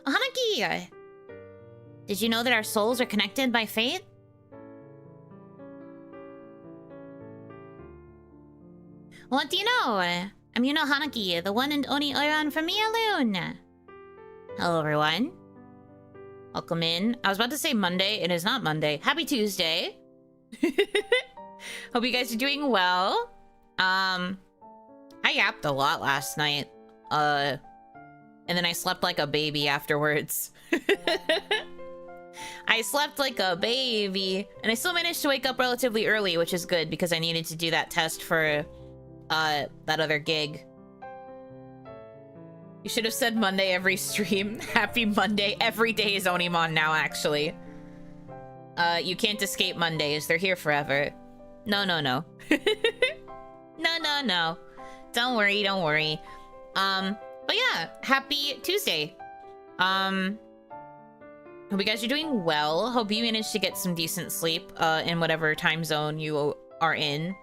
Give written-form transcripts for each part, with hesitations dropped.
Oh, Hanaki! Did you know that our souls are connected by fate? What do you know? I'm Yuno Hanaki, the one and only Oiran from Mialoon. Hello, everyone. Welcome in. I was about to say Monday. It is not Monday. Happy Tuesday. Hope you guys are doing well. I yapped a lot last night. And then I slept like a baby afterwards. I slept like a baby. And I still managed to wake up relatively early, which is good because I needed to do that test for that other gig. You should have said Monday every stream. Happy Monday. Every day is Onimon now, actually. You can't escape Mondays. They're here forever. No, no, no. No, no, no. Don't worry, don't worry. But yeah, happy Tuesday. Hope you guys are doing well. Hope you managed to get some decent sleep in whatever time zone you are in.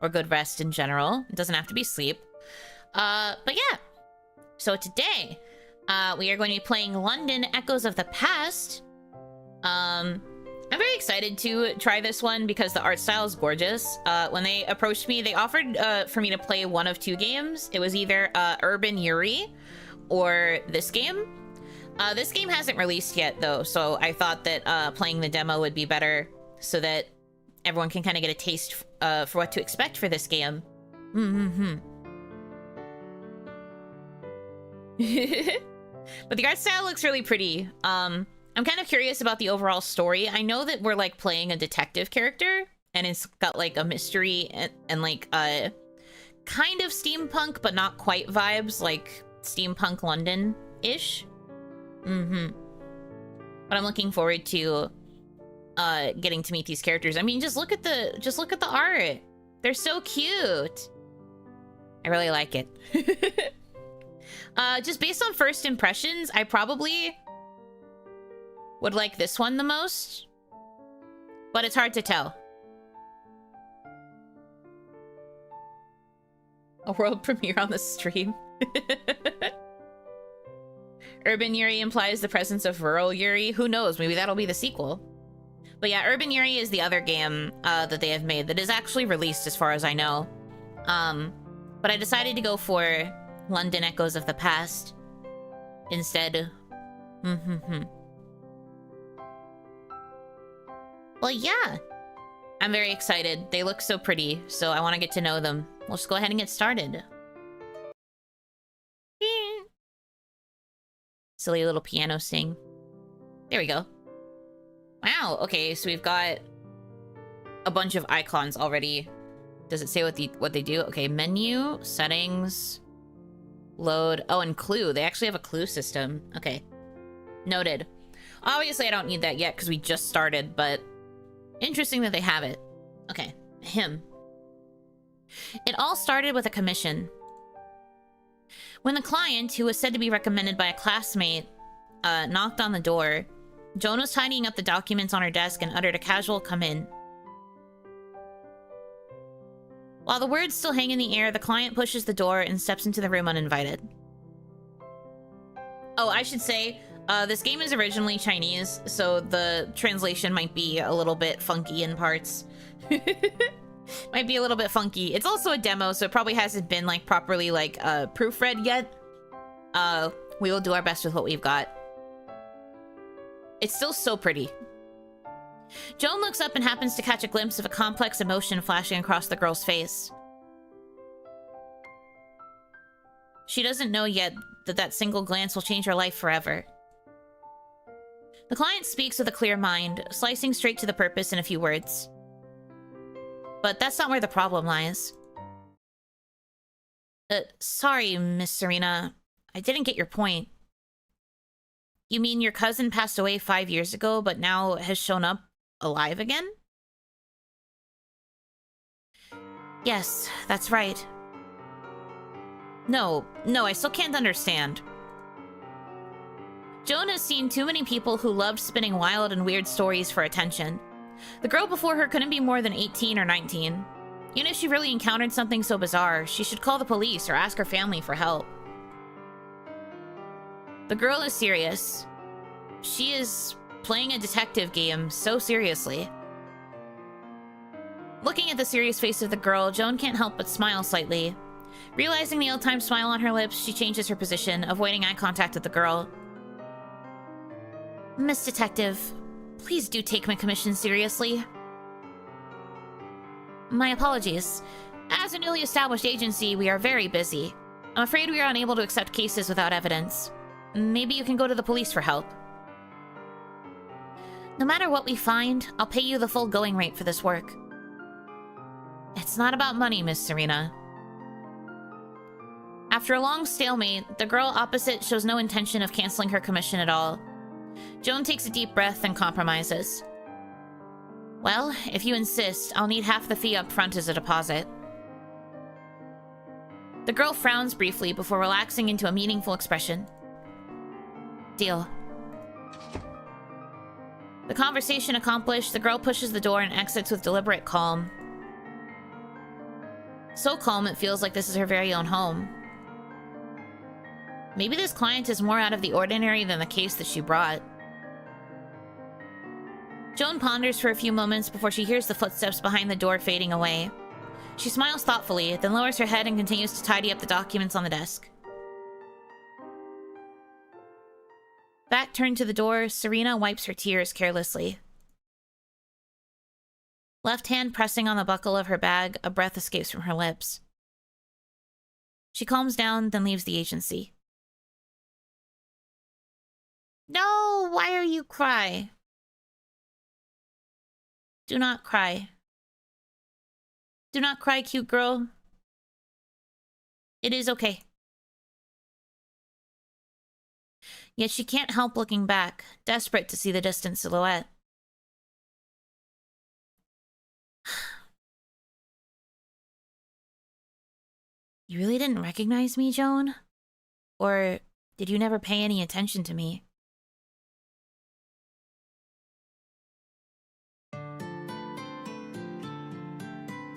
Or good rest in general. It doesn't have to be sleep. But yeah. So today, we are going to be playing London Echoes of the Past. I'm very excited to try this one because the art style is gorgeous. When they approached me, they offered for me to play one of two games. It was either Urban Yuri or this game. This game hasn't released yet, though, so I thought that playing the demo would be better so that everyone can kind of get a taste for what to expect for this game. But the art style looks really pretty. I'm kind of curious about the overall story. I know that we're like playing a detective character and it's got like a mystery and like kind of steampunk but not quite vibes, like steampunk London-ish. But I'm looking forward to getting to meet these characters. I mean, just look at the art. They're so cute. I really like it. Just based on first impressions, I probably would like this one the most, but it's hard to tell. A world premiere on the stream. Urban Yuri implies the presence of rural Yuri. Who knows? Maybe that'll be the sequel. But yeah, Urban Yuri is the other game that they have made that is actually released as far as I know. But I decided to go for London Echoes of the Past instead. Well, yeah. I'm very excited. They look so pretty, so I want to get to know them. We'll just go ahead and get started. Silly little piano sting. There we go. Wow, okay, so we've got a bunch of icons already. Does it say what they do? Okay, menu, settings, load. Oh, and clue. They actually have a clue system. Okay. Noted. Obviously, I don't need that yet because we just started, but interesting that they have it. Okay, him. It all started with a commission. When the client, who was said to be recommended by a classmate, knocked on the door, Joan was tidying up the documents on her desk and uttered a casual "come in." While the words still hang in the air, the client pushes the door and steps into the room uninvited. Oh, I should say, this game is originally Chinese, so the translation might be a little bit funky in parts. Might be a little bit funky. It's also a demo, so it probably hasn't been like properly like proofread yet. We will do our best with what we've got. It's still so pretty. Joan looks up and happens to catch a glimpse of a complex emotion flashing across the girl's face. She doesn't know yet that that single glance will change her life forever. The client speaks with a clear mind, slicing straight to the purpose in a few words. But that's not where the problem lies. Sorry, Miss Serena. I didn't get your point. You mean your cousin passed away 5 years ago, but now has shown up alive again? Yes, that's right. No, I still can't understand. Joan has seen too many people who loved spinning wild and weird stories for attention. The girl before her couldn't be more than 18 or 19. Even if she really encountered something so bizarre, she should call the police or ask her family for help. The girl is serious. She is playing a detective game so seriously. Looking at the serious face of the girl, Joan can't help but smile slightly. Realizing the ill-timed smile on her lips, she changes her position, avoiding eye contact with the girl. Miss Detective, please do take my commission seriously. My apologies. As a newly established agency, we are very busy. I'm afraid we are unable to accept cases without evidence. Maybe you can go to the police for help. No matter what we find, I'll pay you the full going rate for this work. It's not about money, Miss Serena. After a long stalemate, the girl opposite shows no intention of canceling her commission at all. Joan takes a deep breath and compromises. Well, if you insist, I'll need half the fee up front as a deposit. The girl frowns briefly before relaxing into a meaningful expression. Deal. The conversation accomplished, the girl pushes the door and exits with deliberate calm. So calm it feels like this is her very own home. Maybe this client is more out of the ordinary than the case that she brought. Joan ponders for a few moments before she hears the footsteps behind the door fading away. She smiles thoughtfully, then lowers her head and continues to tidy up the documents on the desk. Back turned to the door, Serena wipes her tears carelessly. Left hand pressing on the buckle of her bag, a breath escapes from her lips. She calms down, then leaves the agency. No, why are you crying? Do not cry. Do not cry, cute girl. It is okay. Yet she can't help looking back, desperate to see the distant silhouette. You really didn't recognize me, Joan? Or did you never pay any attention to me?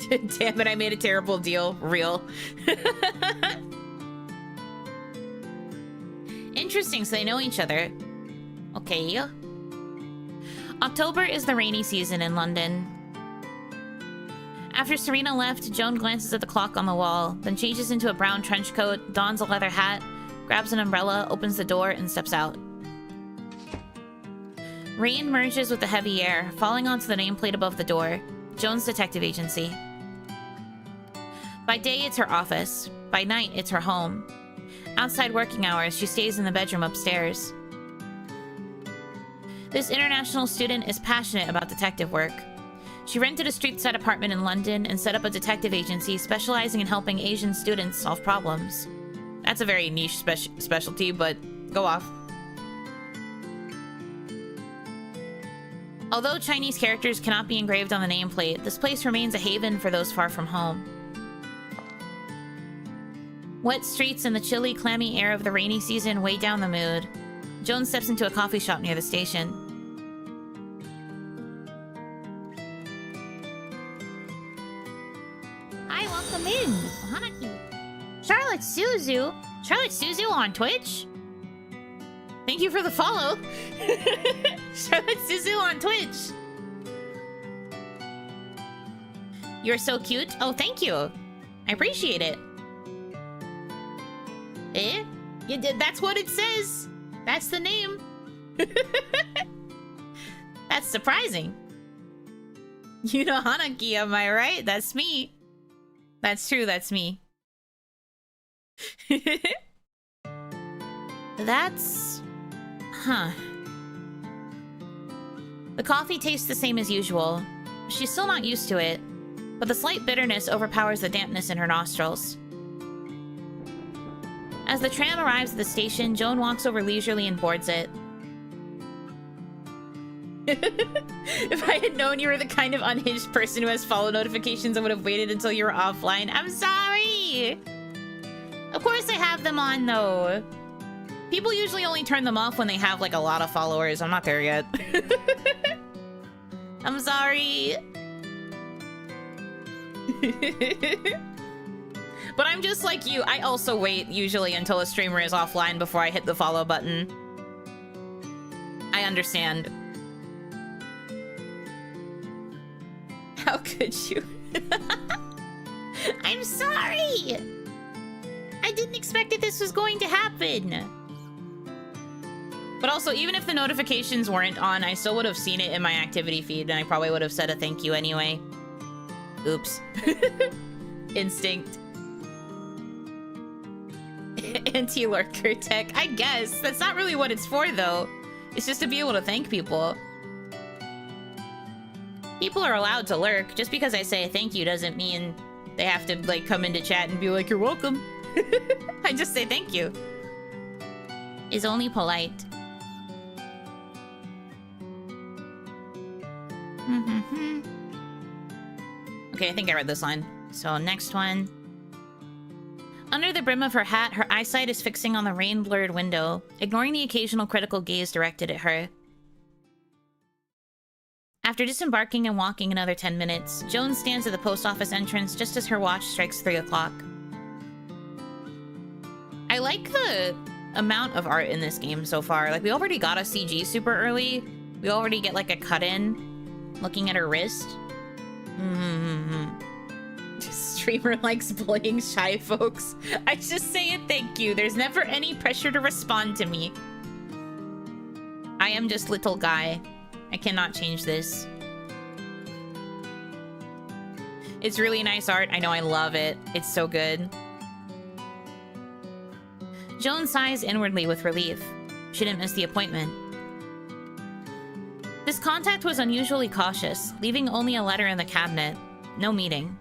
Damn it, I made a terrible deal. Real. Interesting, so they know each other. Okay. October is the rainy season in London. After Serena left, Joan glances at the clock on the wall, then changes into a brown trench coat, dons a leather hat, grabs an umbrella, opens the door, and steps out. Rain merges with the heavy air, falling onto the nameplate above the door. Joan's detective agency. By day, it's her office. By night, it's her home. Outside working hours, she stays in the bedroom upstairs. This international student is passionate about detective work. She rented a street-side apartment in London and set up a detective agency specializing in helping Asian students solve problems. That's a very niche specialty, but go off. Although Chinese characters cannot be engraved on the nameplate, this place remains a haven for those far from home. Wet streets and the chilly, clammy air of the rainy season weigh down the mood. Joan steps into a coffee shop near the station. Hi, welcome in. Hanaki. Charlotte Suzu? Charlotte Suzu on Twitch? Thank you for the follow. Charlotte Suzu on Twitch. You're so cute. Oh, thank you. I appreciate it. Eh? You did. That's what it says. That's the name. That's surprising. Yuno Hanaki, am I right? That's me. That's true, that's me. That's... Huh. The coffee tastes the same as usual. She's still not used to it, but the slight bitterness overpowers the dampness in her nostrils. As the tram arrives at the station, Joan walks over leisurely and boards it. If I had known you were the kind of unhinged person who has follow notifications, I would have waited until you were offline. I'm sorry! Of course I have them on, though. People usually only turn them off when they have, like, a lot of followers. I'm not there yet. I'm sorry. But I'm just like you. I also wait usually until a streamer is offline before I hit the follow button. I understand. How could you? I'm sorry! I didn't expect that this was going to happen. But also, even if the notifications weren't on, I still would have seen it in my activity feed, and I probably would have said a thank you anyway. Oops. Instinct. Anti-lurker tech. I guess. That's not really what it's for, though. It's just to be able to thank people. People are allowed to lurk. Just because I say thank you doesn't mean they have to, like, come into chat and be like, you're welcome. I just say thank you. Is only polite. Okay, I think I read this line. So, next one. Under the brim of her hat, her eyesight is fixing on the rain-blurred window, ignoring the occasional critical gaze directed at her. After disembarking and walking another 10 minutes, Joan stands at the post office entrance just as her watch strikes 3 o'clock. I like the amount of art in this game so far. Like, we already got a CG super early. We already get, like, a cut-in looking at her wrist. Streamer likes bullying shy folks. I just say it thank you. There's never any pressure to respond to me. I am just little guy. I cannot change this. It's really nice art. I know, I love it. It's so good. Joan sighs inwardly with relief. She didn't miss the appointment. This contact was unusually cautious, leaving only a letter in the cabinet. No meeting.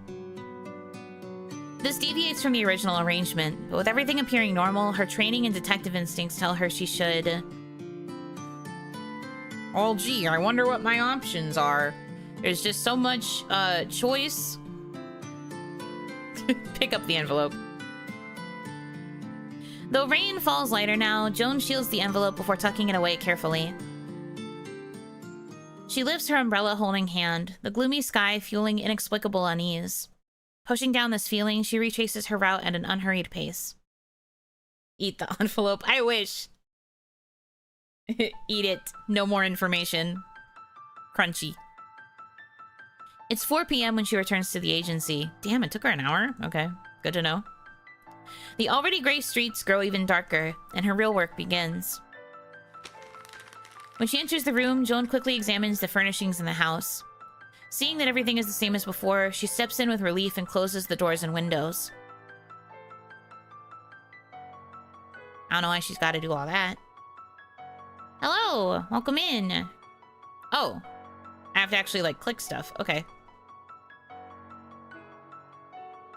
This deviates from the original arrangement, but with everything appearing normal, her training and detective instincts tell her she should... Oh, gee, I wonder what my options are. There's just so much, choice. Pick up the envelope. Though rain falls lighter now, Joan shields the envelope before tucking it away carefully. She lifts her umbrella-holding hand, the gloomy sky fueling inexplicable unease. Pushing down this feeling, she retraces her route at an unhurried pace. Eat the envelope. I wish. Eat it. No more information. Crunchy. It's 4 p.m. when she returns to the agency. Damn, it took her an hour? Okay, good to know. The already gray streets grow even darker, and her real work begins. When she enters the room, Joan quickly examines the furnishings in the house. Seeing that everything is the same as before, she steps in with relief and closes the doors and windows. I don't know why she's got to do all that. Hello, welcome in. Oh, I have to actually, like, click stuff. Okay.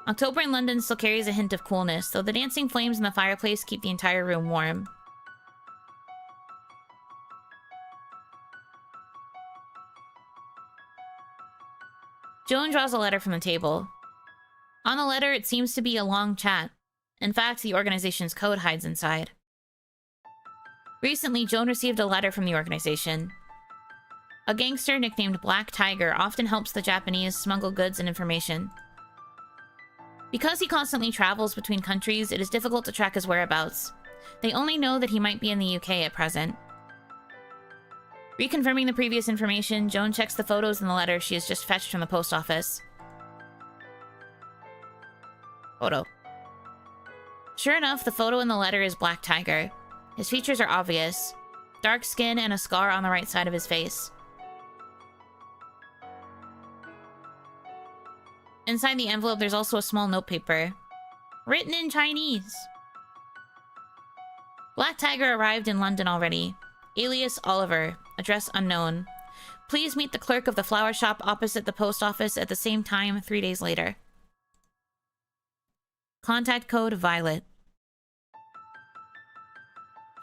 October in London still carries a hint of coolness, though the dancing flames in the fireplace keep the entire room warm. Joan draws a letter from the table. On the letter, it seems to be a long chat. In fact, the organization's code hides inside. Recently, Joan received a letter from the organization. A gangster nicknamed Black Tiger often helps the Japanese smuggle goods and information. Because he constantly travels between countries, it is difficult to track his whereabouts. They only know that he might be in the UK at present. Reconfirming the previous information, Joan checks the photos in the letter she has just fetched from the post office. Photo. Sure enough, the photo in the letter is Black Tiger. His features are obvious. Dark skin and a scar on the right side of his face. Inside the envelope, there's also a small notepaper. Written in Chinese. Black Tiger arrived in London already. Alias Oliver. Address unknown. Please meet the clerk of the flower shop opposite the post office at the same time 3 days later. Contact code Violet.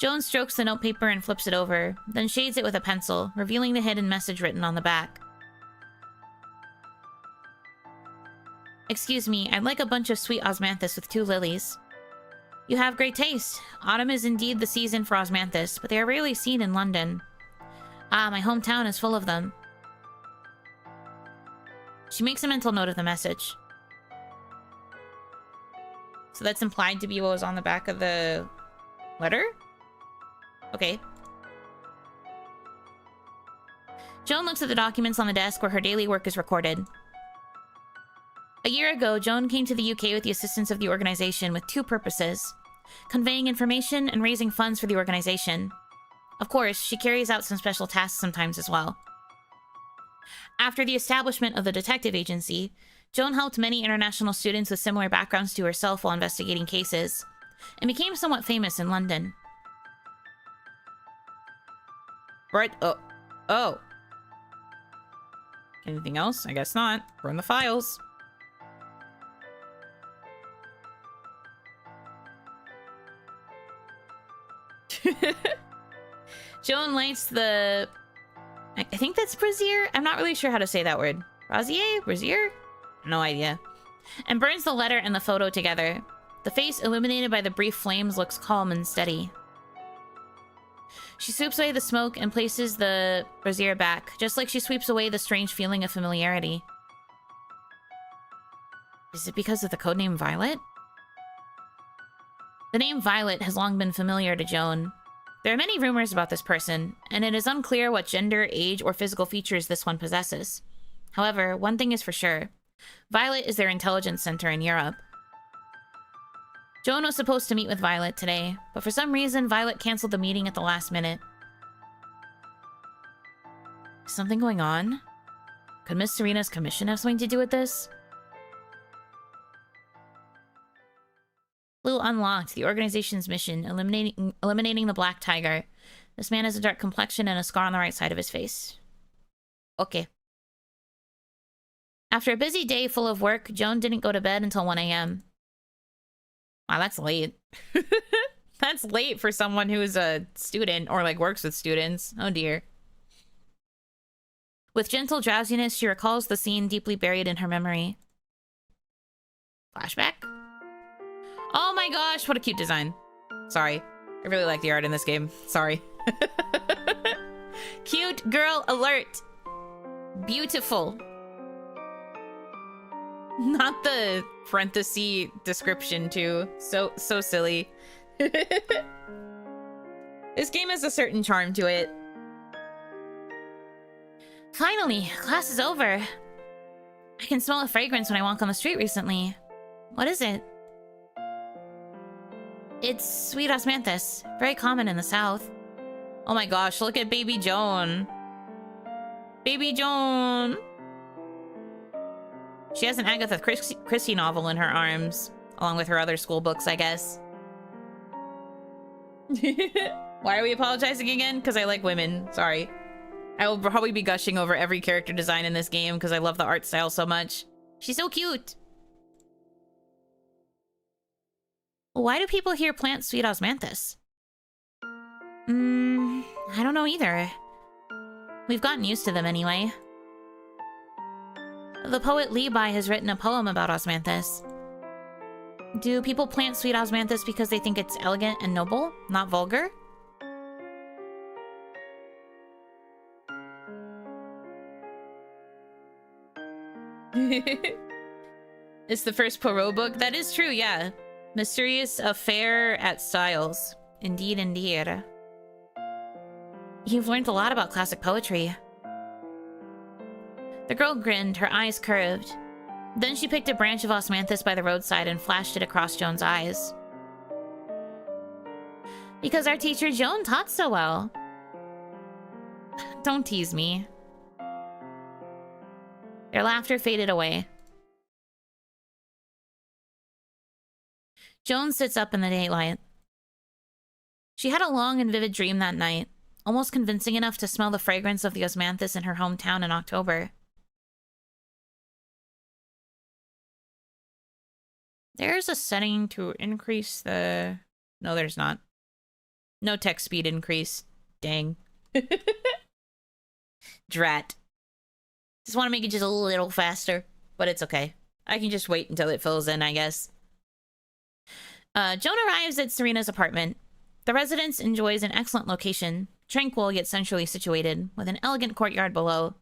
Joan strokes the notepaper and flips it over, then shades it with a pencil, revealing the hidden message written on the back. Excuse me, I'd like a bunch of sweet osmanthus with 2 lilies. You have great taste. Autumn is indeed the season for osmanthus, but they are rarely seen in London. Ah, my hometown is full of them. She makes a mental note of the message. So that's implied to be what was on the back of the letter? Okay. Joan looks at the documents on the desk where her daily work is recorded. A year ago, Joan came to the UK with the assistance of the organization with two purposes: conveying information and raising funds for the organization. Of course, she carries out some special tasks sometimes as well. After the establishment of the detective agency, Joan helped many international students with similar backgrounds to herself while investigating cases, and became somewhat famous in London. Right, oh. Anything else? I guess not. Burn the files. Joan lights the... I think that's brazier? I'm not really sure how to say that word. Brazier? Brazier? No idea. And burns the letter and the photo together. The face, illuminated by the brief flames, looks calm and steady. She sweeps away the smoke and places the brazier back, just like she sweeps away the strange feeling of familiarity. Is it because of the codename Violet? The name Violet has long been familiar to Joan. There are many rumors about this person, and it is unclear what gender, age, or physical features this one possesses. However, one thing is for sure. Violet is their intelligence center in Europe. Joan was supposed to meet with Violet today, but for some reason, Violet canceled the meeting at the last minute. Is something going on? Could Miss Serena's commission have something to do with this? Blue unlocked the organization's mission, eliminating the Black Tiger. This man has a dark complexion and a scar on the right side of his face. Okay. After a busy day full of work, Joan didn't go to bed until 1 a.m. Wow, that's late. That's late for someone who's a student or, like, works with students. Oh, dear. With gentle drowsiness, she recalls the scene deeply buried in her memory. Flashback? Oh my gosh, what a cute design. Sorry. I really like the art in this game. Sorry. Cute girl alert. Beautiful. Not the parenthesis description, too. So silly. This game has a certain charm to it. Finally, class is over. I can smell a fragrance when I walk on the street recently. What is it? It's sweet osmanthus, very common in the South. Oh my gosh, look at baby Joan. Baby Joan. She has an Agatha Christie novel in her arms, along with her other school books, I guess. Why are we apologizing again? Because I like women. Sorry. I will probably be gushing over every character design in this game because I love the art style so much. She's so cute. Why do people here plant sweet osmanthus? I don't know either. We've gotten used to them anyway. The poet Levi has written a poem about osmanthus. Do people plant sweet osmanthus because they think it's elegant and noble, not vulgar? It's the first Poirot book? That is true, yeah. Mysterious Affair at Styles. Indeed, indeed. You've learned a lot about classic poetry. The girl grinned, her eyes curved. Then she picked a branch of osmanthus by the roadside and flashed it across Joan's eyes. Because our teacher Joan taught so well. Don't tease me. Their laughter faded away. Joan sits up in the daylight. She had a long and vivid dream that night, almost convincing enough to smell the fragrance of the osmanthus in her hometown in October. There's a setting to increase the... No, there's not. No text speed increase. Dang. Drat. Just want to make it just a little faster, but it's okay. I can just wait until it fills in, I guess. Joan arrives at Serena's apartment. The residence enjoys an excellent location, tranquil yet centrally situated, with an elegant courtyard below.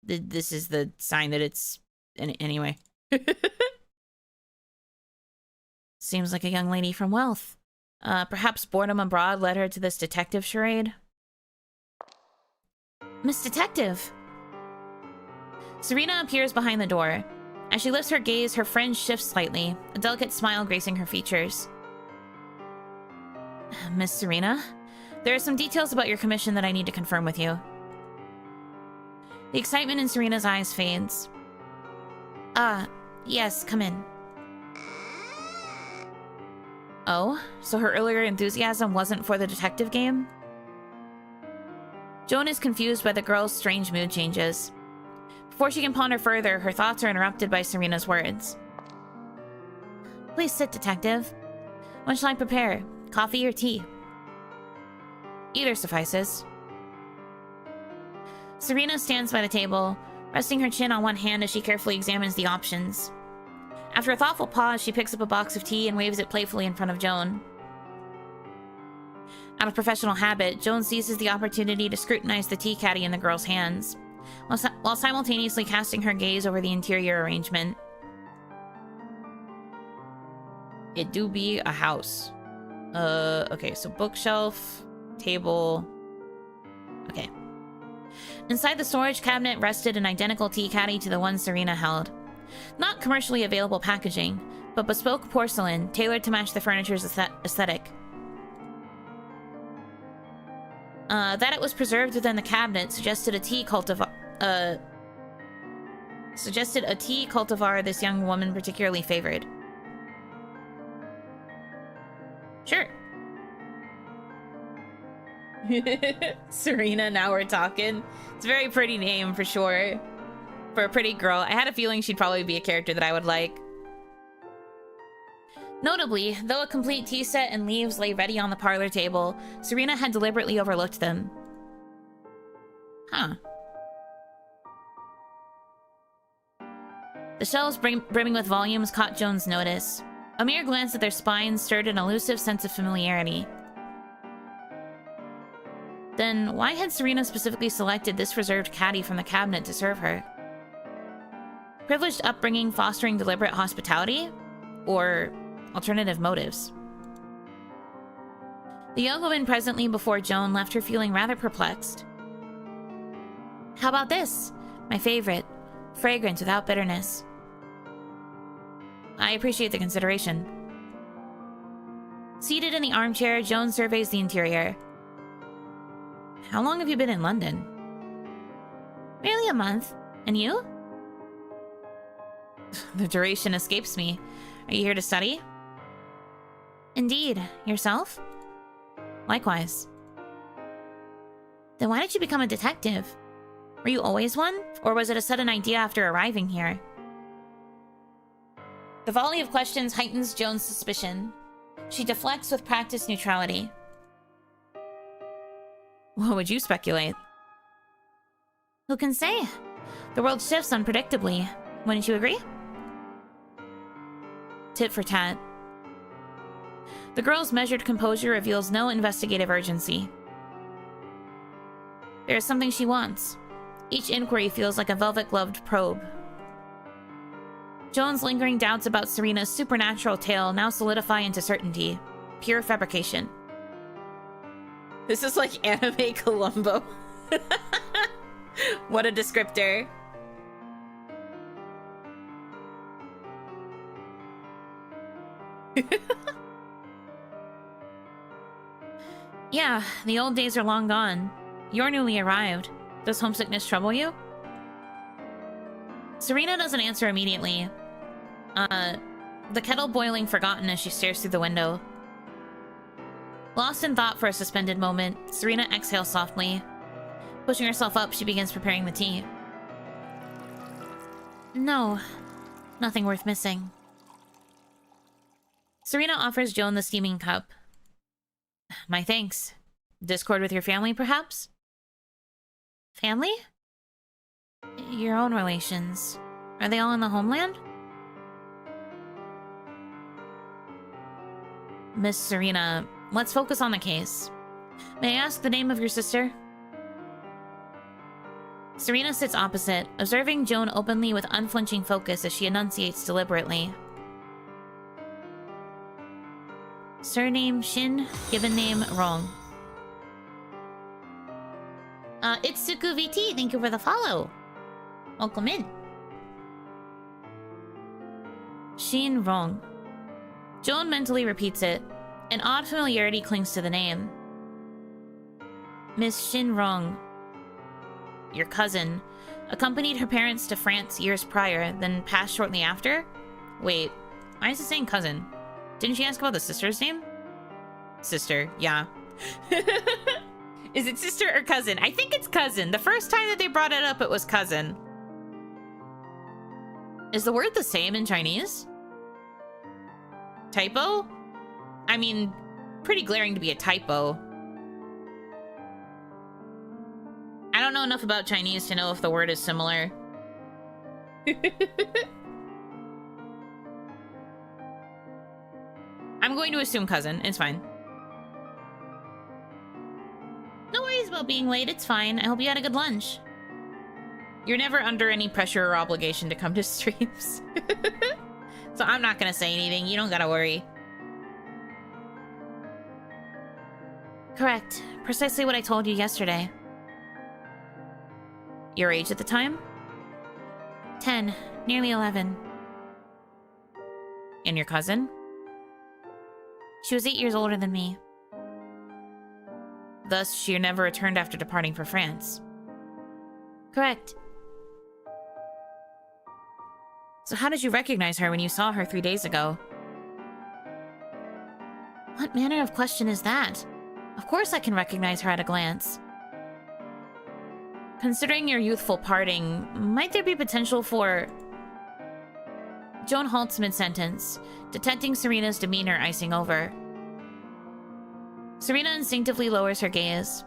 This is the sign that it's... Anyway. Seems like a young lady from wealth. Perhaps boredom abroad led her to this detective charade? Miss Detective! Serena appears behind the door. As she lifts her gaze, her fringe shifts slightly, a delicate smile gracing her features. Miss Serena, there are some details about your commission that I need to confirm with you. The excitement in Serena's eyes fades. Yes, come in. Oh, so her earlier enthusiasm wasn't for the detective game? Joan is confused by the girl's strange mood changes. Before she can ponder further, her thoughts are interrupted by Serena's words. Please sit, detective. What shall I prepare? Coffee or tea? Either suffices. Serena stands by the table, resting her chin on one hand as she carefully examines the options. After a thoughtful pause, she picks up a box of tea and waves it playfully in front of Joan. Out of professional habit, Joan seizes the opportunity to scrutinize the tea caddy in the girl's hands, while simultaneously casting her gaze over the interior arrangement. It do be a house. Okay, so bookshelf, table. Okay. Inside the storage cabinet rested an identical tea caddy to the one Serena held. Not commercially available packaging, but bespoke porcelain tailored to match the furniture's aesthetic. That it was preserved within the cabinet suggested a tea cultivar this young woman particularly favored. Sure. Serena, now we're talking. It's a very pretty name for sure. For a pretty girl. I had a feeling she'd probably be a character that I would like. Notably, though a complete tea set and leaves lay ready on the parlor table, Serena had deliberately overlooked them. Huh. The shelves brimming with volumes caught Joan's notice. A mere glance at their spines stirred an elusive sense of familiarity. Then, why had Serena specifically selected this reserved caddy from the cabinet to serve her? Privileged upbringing fostering deliberate hospitality? Or alternative motives? The young woman presently before Joan left her feeling rather perplexed. How about this? My favorite. Fragrance without bitterness. I appreciate the consideration. Seated in the armchair, Joan surveys the interior. How long have you been in London? Barely a month. And you? The duration escapes me. Are you here to study? Indeed. Yourself? Likewise. Then why did you become a detective? Were you always one? Or was it a sudden idea after arriving here? The volley of questions heightens Joan's suspicion. She deflects with practiced neutrality. What would you speculate? Who can say? The world shifts unpredictably. Wouldn't you agree? Tit for tat. The girl's measured composure reveals no investigative urgency. There is something she wants. Each inquiry feels like a velvet-gloved probe. Joan's lingering doubts about Serena's supernatural tale now solidify into certainty. Pure fabrication. This is like anime Columbo. What a descriptor. Yeah, the old days are long gone. You're newly arrived. Does homesickness trouble you? Serena doesn't answer immediately. The kettle boiling forgotten as she stares through the window. Lost in thought for a suspended moment, Serena exhales softly. Pushing herself up, she begins preparing the tea. No, nothing worth missing. Serena offers Joan the steaming cup. My thanks. Discord with your family, perhaps? Family? Your own relations. Are they all in the homeland? Miss Serena, let's focus on the case. May I ask the name of your sister? Serena sits opposite, observing Joan openly with unflinching focus as she enunciates deliberately. Surname Shin, given name wrong. It's Suku VT, thank you for the follow. Welcome in. Shin wrong. Joan mentally repeats it. An odd familiarity clings to the name. Miss Shin wrong. Your cousin accompanied her parents to France years prior, then passed shortly after? Wait, why is it saying cousin? Didn't she ask about the sister's name? Sister, yeah. Is it sister or cousin? I think it's cousin. The first time that they brought it up, it was cousin. Is the word the same in Chinese? Typo? I mean, pretty glaring to be a typo. I don't know enough about Chinese to know if the word is similar. I'm going to assume cousin. It's fine. No worries about being late. It's fine. I hope you had a good lunch. You're never under any pressure or obligation to come to streams. So I'm not gonna say anything. You don't gotta worry. Correct. Precisely what I told you yesterday. Your age at the time? 10. Nearly 11. And your cousin? She was 8 years older than me. Thus, she never returned after departing for France. Correct. So how did you recognize her when you saw her 3 days ago? What manner of question is that? Of course I can recognize her at a glance. Considering your youthful parting, might there be potential for... Joan halts mid-sentence, detecting Serena's demeanor icing over. Serena instinctively lowers her gaze.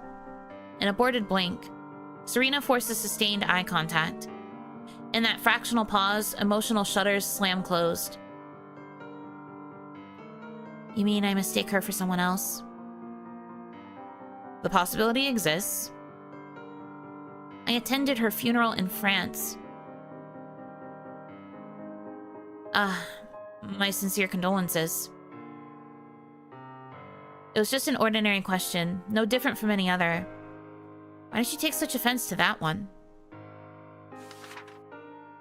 An aborted blink. Serena forces sustained eye contact. In that fractional pause, emotional shutters slam closed. You mean I mistake her for someone else? The possibility exists. I attended her funeral in France. My sincere condolences. It was just an ordinary question, no different from any other. Why did she take such offense to that one?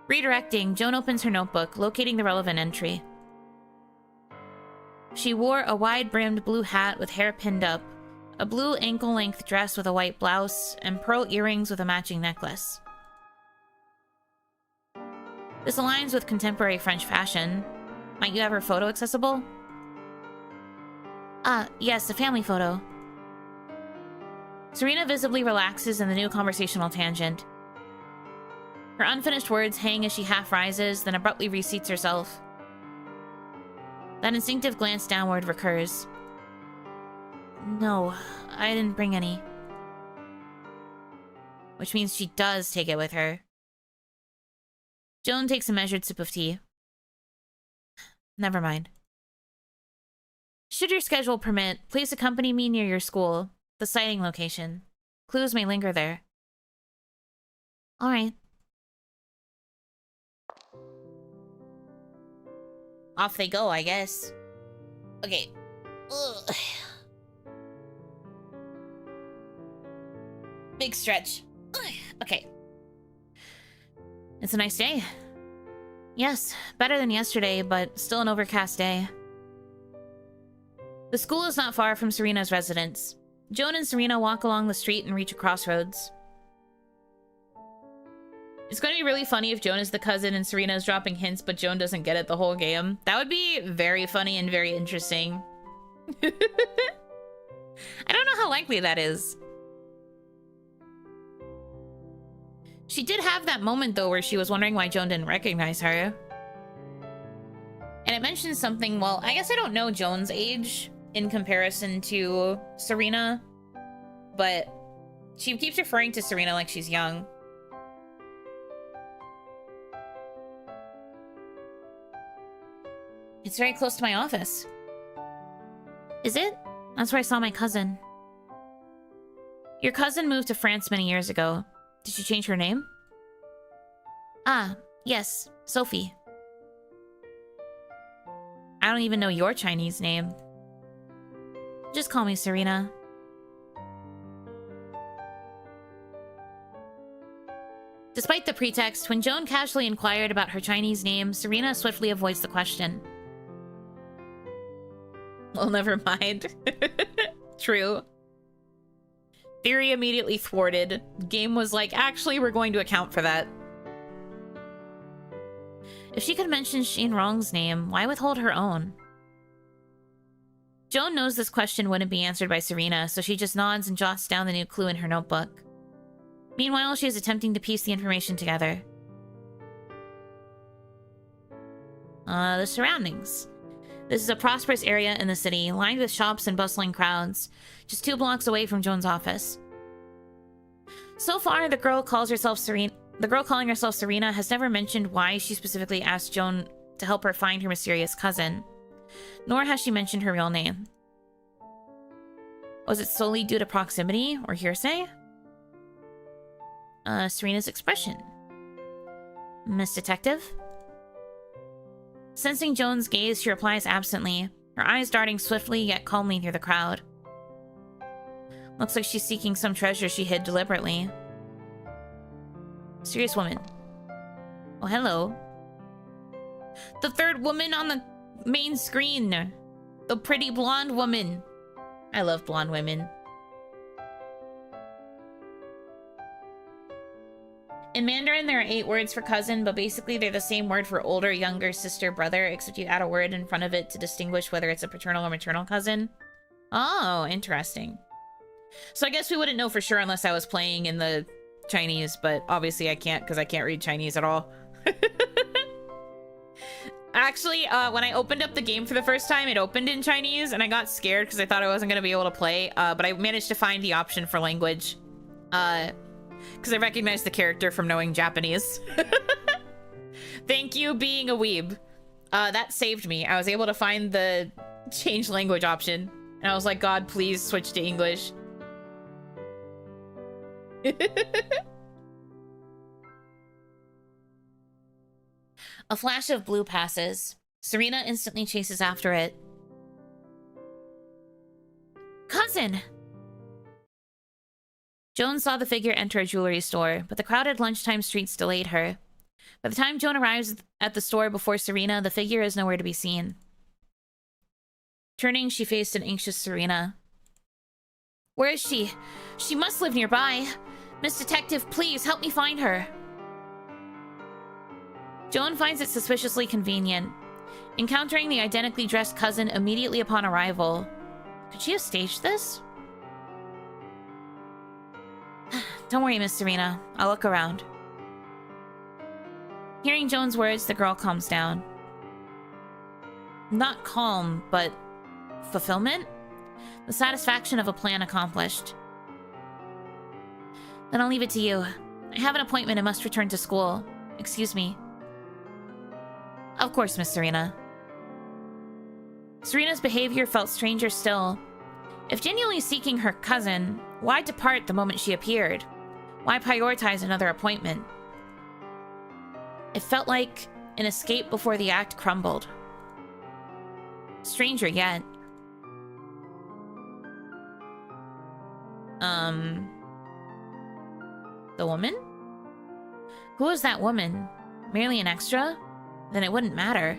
Redirecting, Joan opens her notebook, locating the relevant entry. She wore a wide-brimmed blue hat with hair pinned up, a blue ankle-length dress with a white blouse, and pearl earrings with a matching necklace. This aligns with contemporary French fashion. Might you have her photo accessible? Yes, a family photo. Serena visibly relaxes in the new conversational tangent. Her unfinished words hang as she half rises, then abruptly reseats herself. That instinctive glance downward recurs. No, I didn't bring any. Which means she does take it with her. Joan takes a measured sip of tea. Never mind. Should your schedule permit, please accompany me near your school, the sighting location. Clues may linger there. Alright. Off they go, I guess. Okay. Ugh. Big stretch. Ugh. Okay. It's a nice day. Yes, better than yesterday, but still an overcast day. The school is not far from Serena's residence. Joan and Serena walk along the street and reach a crossroads. It's going to be really funny if Joan is the cousin and Serena is dropping hints, but Joan doesn't get it the whole game. That would be very funny and very interesting. I don't know how likely that is. She did have that moment, though, where she was wondering why Joan didn't recognize her. And it mentions something, well, I guess I don't know Joan's age in comparison to Serena, but she keeps referring to Serena like she's young. It's very close to my office. Is it? That's where I saw my cousin. Your cousin moved to France many years ago. Did she change her name? Ah, yes, Sophie. I don't even know your Chinese name. Just call me Serena. Despite the pretext, when Joan casually inquired about her Chinese name, Serena swiftly avoids the question. Well, never mind. True. Theory immediately thwarted. Game was like, actually, we're going to account for that. If she could mention Shinrong's name, why withhold her own? Joan knows this question wouldn't be answered by Serena, so she just nods and jots down the new clue in her notebook. Meanwhile, she is attempting to piece the information together. The surroundings. This is a prosperous area in the city, lined with shops and bustling crowds, just 2 blocks away from Joan's office. So far, the girl calling herself Serena has never mentioned why she specifically asked Joan to help her find her mysterious cousin, nor has she mentioned her real name. Was it solely due to proximity or hearsay? Serena's expression. Miss Detective? Sensing Joan's gaze, she replies absently, her eyes darting swiftly yet calmly through the crowd. Looks like she's seeking some treasure she hid deliberately. Serious woman. Oh, hello. The third woman on the main screen. The pretty blonde woman. I love blonde women. In Mandarin, there are 8 words for cousin, but basically they're the same word for older, younger, sister, brother, except you add a word in front of it to distinguish whether it's a paternal or maternal cousin. Oh, interesting. So I guess we wouldn't know for sure unless I was playing in the Chinese, but obviously I can't because I can't read Chinese at all. Actually, when I opened up the game for the first time, it opened in Chinese, and I got scared because I thought I wasn't going to be able to play, but I managed to find the option for language. Because I recognized the character from knowing Japanese. Thank you, being a weeb. That saved me. I was able to find the change language option. And I was like, God, please switch to English. A flash of blue passes. Serena instantly chases after it. Cousin! Joan saw the figure enter a jewelry store, but the crowded lunchtime streets delayed her. By the time Joan arrives at the store before Serena, the figure is nowhere to be seen. Turning, she faced an anxious Serena. Where is she? She must live nearby. Miss Detective, please help me find her. Joan finds it suspiciously convenient. Encountering the identically dressed cousin immediately upon arrival. Could she have staged this? Don't worry, Miss Serena. I'll look around. Hearing Joan's words, the girl calms down. Not calm, but fulfillment? The satisfaction of a plan accomplished. Then I'll leave it to you. I have an appointment and must return to school. Excuse me. Of course, Miss Serena. Serena's behavior felt stranger still. If genuinely seeking her cousin, why depart the moment she appeared? Why prioritize another appointment? It felt like an escape before the act crumbled. Stranger yet. The woman? Who was that woman? Merely an extra? Then it wouldn't matter.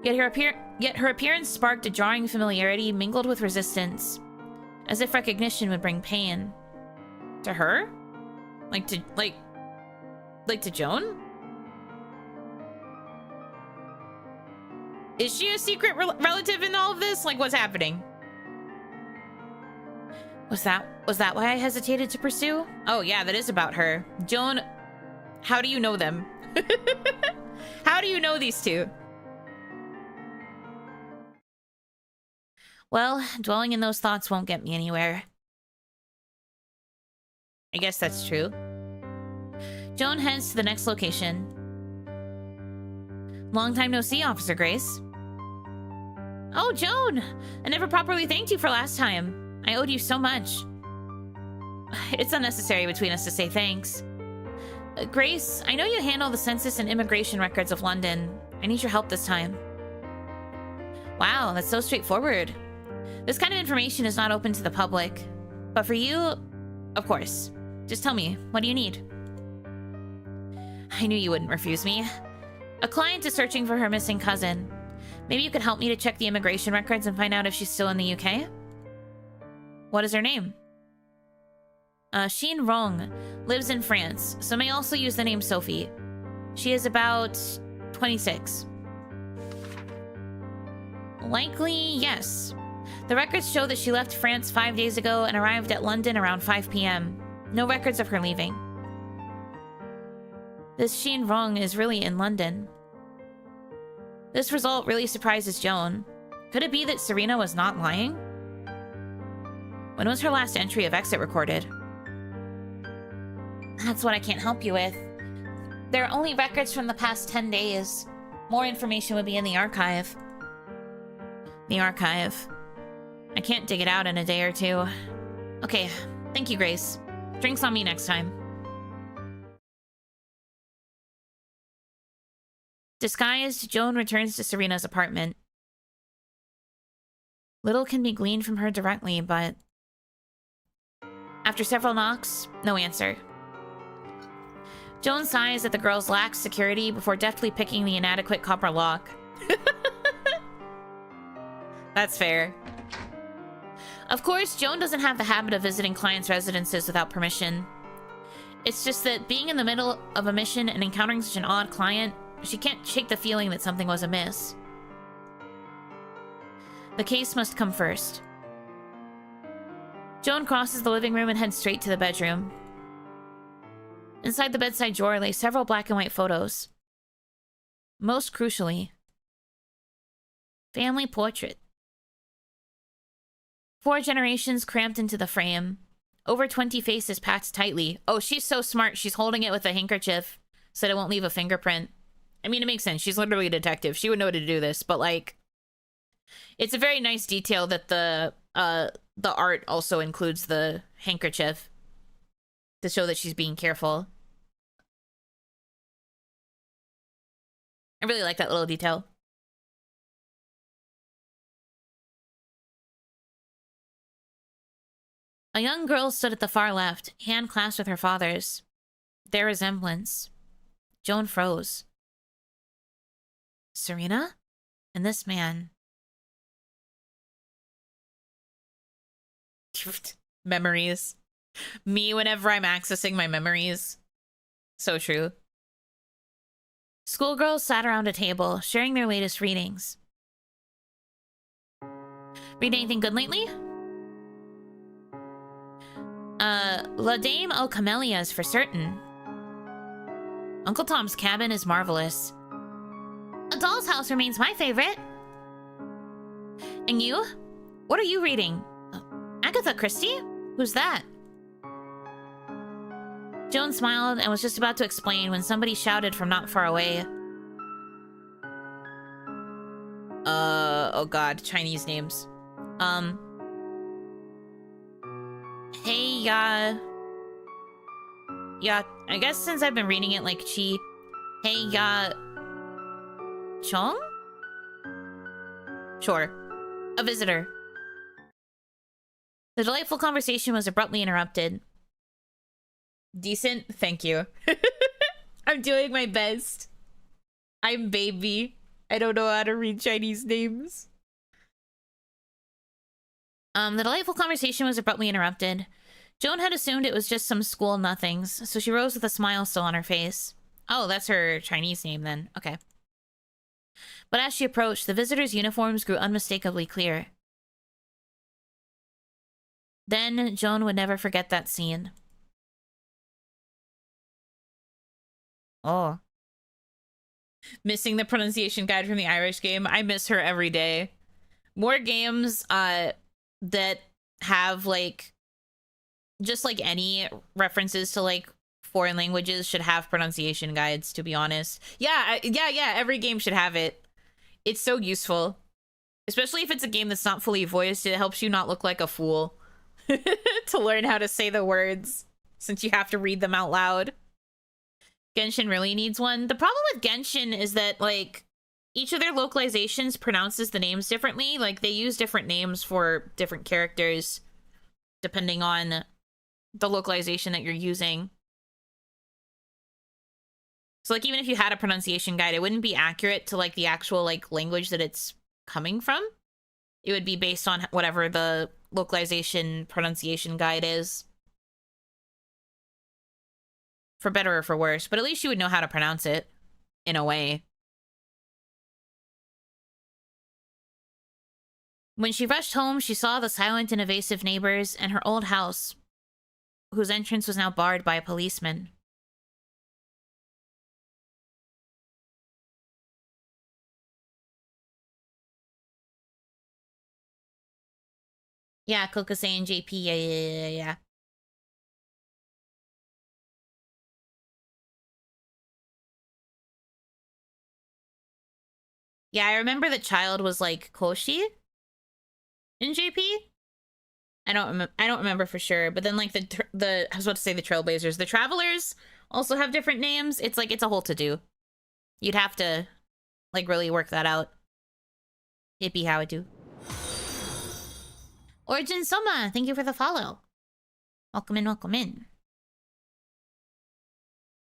Yet her appearance sparked a jarring familiarity mingled with resistance, as if recognition would bring pain. To her? Like to Joan? Is she a secret relative in all of this? Like, what's happening? Was that why I hesitated to pursue? Oh yeah, that is about her. Joan, how do you know them? How do you know these two? Well, dwelling in those thoughts won't get me anywhere. I guess that's true. Joan heads to the next location. Long time no see, Officer Grace. Oh, Joan! I never properly thanked you for last time. I owed you so much. It's unnecessary between us to say thanks. Grace, I know you handle the census and immigration records of London. I need your help this time. Wow, that's so straightforward. This kind of information is not open to the public. But for you, of course. Just tell me, what do you need? I knew you wouldn't refuse me. A client is searching for her missing cousin. Maybe you could help me to check the immigration records and find out if she's still in the UK? What is her name? Xin Rong. Lives in France, so may also use the name Sophie. She is about 26. Likely, yes. The records show that she left France 5 days ago and arrived at London around 5 p.m. No records of her leaving. This Xin Rong is really in London. This result really surprises Joan. Could it be that Serena was not lying? When was her last entry of exit recorded? That's what I can't help you with. There are only records from the past 10 days. More information would be in the archive. The archive. I can't dig it out in a day or two. Okay, thank you, Grace. Drinks on me next time. Disguised, Joan returns to Serena's apartment. Little can be gleaned from her directly, but... After several knocks, no answer. Joan sighs at the girl's lax security before deftly picking the inadequate copper lock. That's fair. Of course, Joan doesn't have the habit of visiting clients' residences without permission. It's just that being in the middle of a mission and encountering such an odd client, she can't shake the feeling that something was amiss. The case must come first. Joan crosses the living room and heads straight to the bedroom. Inside the bedside drawer lay several black and white photos. Most crucially, family portrait. 4 generations cramped into the frame. Over 20 faces packed tightly. Oh, she's so smart. She's holding it with a handkerchief so that it won't leave a fingerprint. I mean, it makes sense. She's literally a detective. She would know how to do this, but like, it's a very nice detail that the art also includes the handkerchief to show that she's being careful. I really like that little detail. A young girl stood at the far left, hand clasped with her father's. Their resemblance. Joan froze. Serena? And this man. Memories. Me whenever I'm accessing my memories. So true. Schoolgirls sat around a table, sharing their latest readings. Read anything good lately? La Dame aux Camellias for certain. Uncle Tom's Cabin is marvelous. A Doll's House remains my favorite. And you? What are you reading? Agatha Christie? Who's that? Joan smiled and was just about to explain when somebody shouted from not far away. Oh god, Chinese names. Hey, yeah, I guess since I've been reading it like Chi. Hey, Chong? Sure. A visitor. The delightful conversation was abruptly interrupted. Decent? Thank you. I'm doing my best. I'm baby. I don't know how to read Chinese names. The delightful conversation was abruptly interrupted. Joan had assumed it was just some school nothings, so she rose with a smile still on her face. Oh, that's her Chinese name then. Okay. But as she approached, the visitors' uniforms grew unmistakably clear. Then, Joan would never forget that scene. Oh. Missing the pronunciation guide from the Irish game. I miss her every day. More games that have like just like any references to like foreign languages should have pronunciation guides, to be honest. Yeah, every game should have it. It's so useful. Especially if it's a game that's not fully voiced, it helps you not look like a fool. To learn how to say the words, since you have to read them out loud. Genshin really needs one. The problem with Genshin is that, like, each of their localizations pronounces the names differently. Like, they use different names for different characters depending on the localization that you're using. So, like, even if you had a pronunciation guide, it wouldn't be accurate to, like, the actual, like, language that it's coming from. It would be based on whatever the localization pronunciation guide is. For better or for worse. But at least you would know how to pronounce it, in a way. When she rushed home, she saw the silent and evasive neighbors and her old house, whose entrance was now barred by a policeman. Yeah, Kokase and JP, yeah. Yeah, I remember the child was like Koshi in JP. I don't remember for sure, but then like the I was about to say the Trailblazers, the Travelers also have different names. It's like it's a whole to do. You'd have to like really work that out. It'd be how I do. Origin Soma, thank you for the follow. Welcome in, welcome in.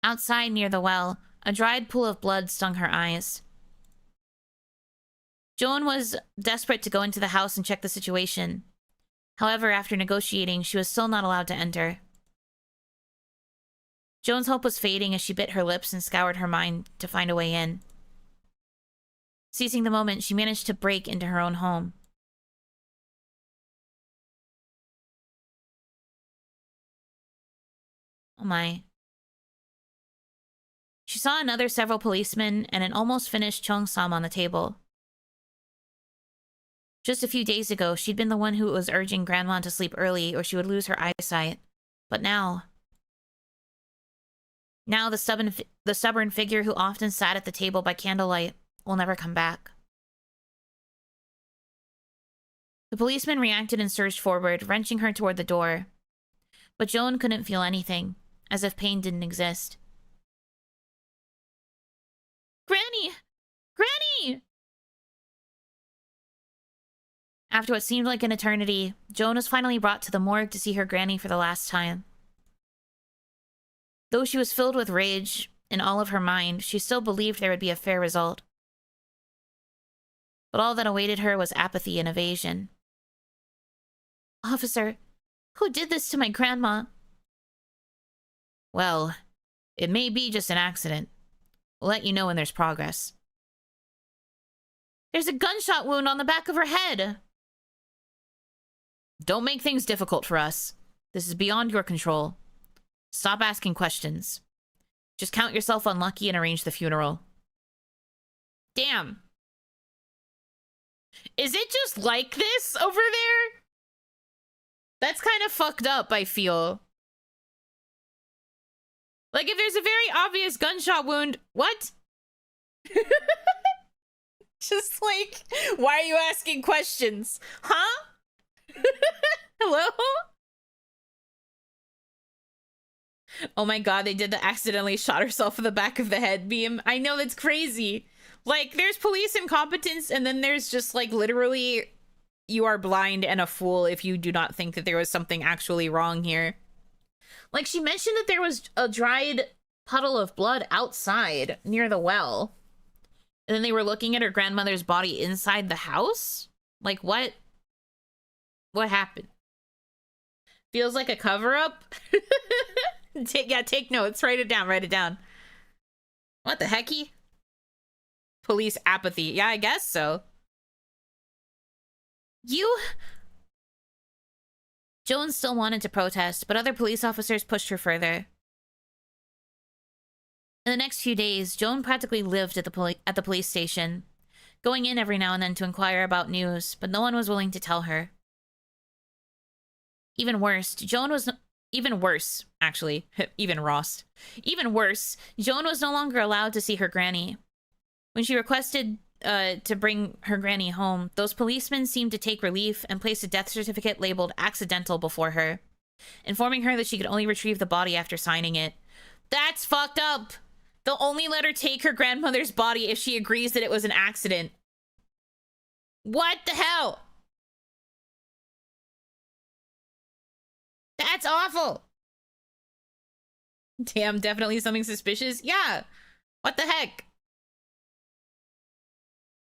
Outside near the well, a dried pool of blood stung her eyes. Joan was desperate to go into the house and check the situation. However, after negotiating, she was still not allowed to enter. Joan's hope was fading as she bit her lips and scoured her mind to find a way in. Seizing the moment, she managed to break into her own home. Oh my. She saw another several policemen and an almost finished cheongsam on the table. Just a few days ago, she'd been the one who was urging Grandma to sleep early or she would lose her eyesight. But now... Now the stubborn figure who often sat at the table by candlelight will never come back. The policeman reacted and surged forward, wrenching her toward the door. But Joan couldn't feel anything, as if pain didn't exist. Granny! Granny! After what seemed like an eternity, Joan was finally brought to the morgue to see her granny for the last time. Though she was filled with rage in all of her mind, she still believed there would be a fair result. But all that awaited her was apathy and evasion. Officer, who did this to my grandma? Well, it may be just an accident. We'll let you know when there's progress. There's a gunshot wound on the back of her head. Don't make things difficult for us. This is beyond your control. Stop asking questions. Just count yourself unlucky and arrange the funeral. Damn. Is it just like this over there? That's kind of fucked up, I feel. Like, if there's a very obvious gunshot wound... What? Just like, why are you asking questions? Huh? Hello? Oh my god, they did the accidentally shot herself in the back of the head meme. I know, that's crazy. Like, there's police incompetence, and then there's just, like, literally, you are blind and a fool if you do not think that there was something actually wrong here. Like, she mentioned that there was a dried puddle of blood outside near the well. And then they were looking at her grandmother's body inside the house? Like, what? What happened? Feels like a cover-up? Take notes. Write it down. Write it down. What the hecky? Police apathy. Yeah, I guess so. Joan still wanted to protest, but other police officers pushed her further. In the next few days, Joan practically lived at the police station, going in every now and then to inquire about news, but no one was willing to tell her. Even worse, Joan was no longer allowed to see her granny. When she requested to bring her granny home, those policemen seemed to take relief and placed a death certificate labeled accidental before her, informing her that she could only retrieve the body after signing it. That's fucked up! They'll only let her take her grandmother's body if she agrees that it was an accident. What the hell? That's awful. Damn, definitely something suspicious. Yeah. What the heck?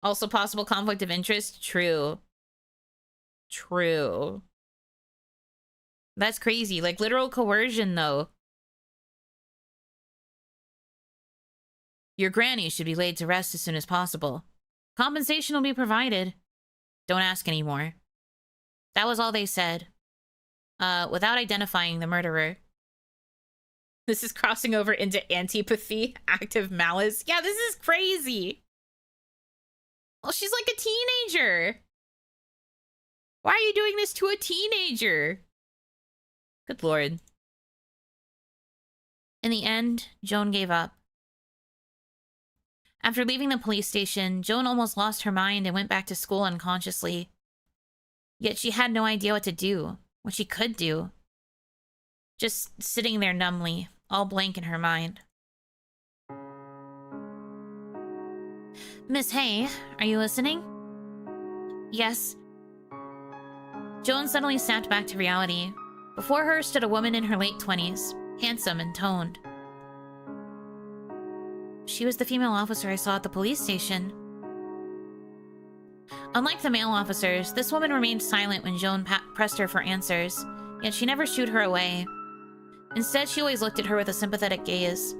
Also possible conflict of interest. True. True. That's crazy. Like literal coercion, though. Your granny should be laid to rest as soon as possible. Compensation will be provided. Don't ask anymore. That was all they said. Without identifying the murderer. This is crossing over into antipathy, active malice. Yeah, this is crazy. Well, she's like a teenager. Why are you doing this to a teenager? Good lord. In the end, Joan gave up. After leaving the police station, Joan almost lost her mind and went back to school unconsciously. Yet she had no idea what to do, what she could do. Just sitting there numbly, all blank in her mind. Miss Hay, are you listening? Yes. Joan suddenly snapped back to reality. Before her stood a woman in her late 20s, handsome and toned. She was the female officer I saw at the police station. Unlike the male officers, this woman remained silent when Joan pressed her for answers, yet she never shooed her away. Instead, she always looked at her with a sympathetic gaze.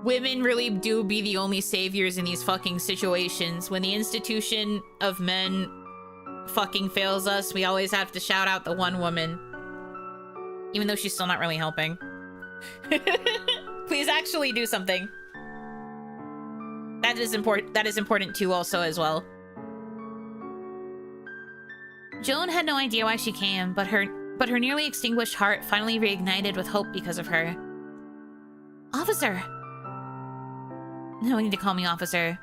Women really do be the only saviors in these fucking situations. When the institution of men fucking fails us, we always have to shout out the one woman. Even though she's still not really helping. Please actually do something. That is important. That is important too, also as well. Joan had no idea why she came, but her nearly extinguished heart finally reignited with hope because of her. Officer! No need to call me officer.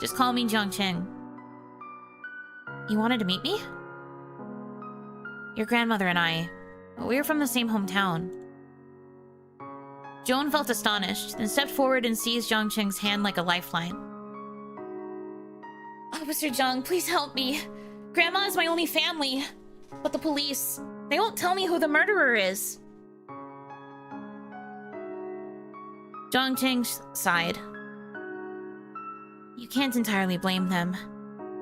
Just call me Jiang Cheng. You wanted to meet me? Your grandmother and I. We're from the same hometown. Joan felt astonished, then stepped forward and seized Jiang Cheng's hand like a lifeline. Officer Jiang, please help me. Grandma is my only family. But the police, they won't tell me who the murderer is. Jiang Cheng sighed. You can't entirely blame them.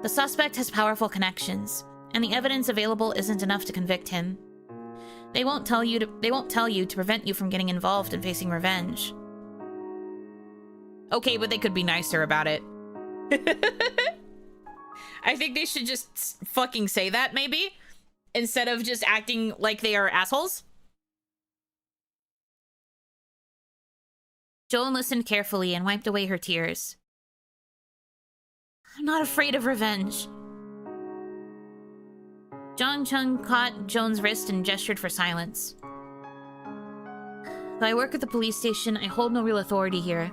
The suspect has powerful connections, and the evidence available isn't enough to convict him. They won't tell you to prevent you from getting involved and facing revenge. Okay, but they could be nicer about it. I think they should just fucking say that, maybe? Instead of just acting like they are assholes. Joan listened carefully and wiped away her tears. I'm not afraid of revenge. Jiang Cheng caught Joan's wrist and gestured for silence. Though I work at the police station, I hold no real authority here.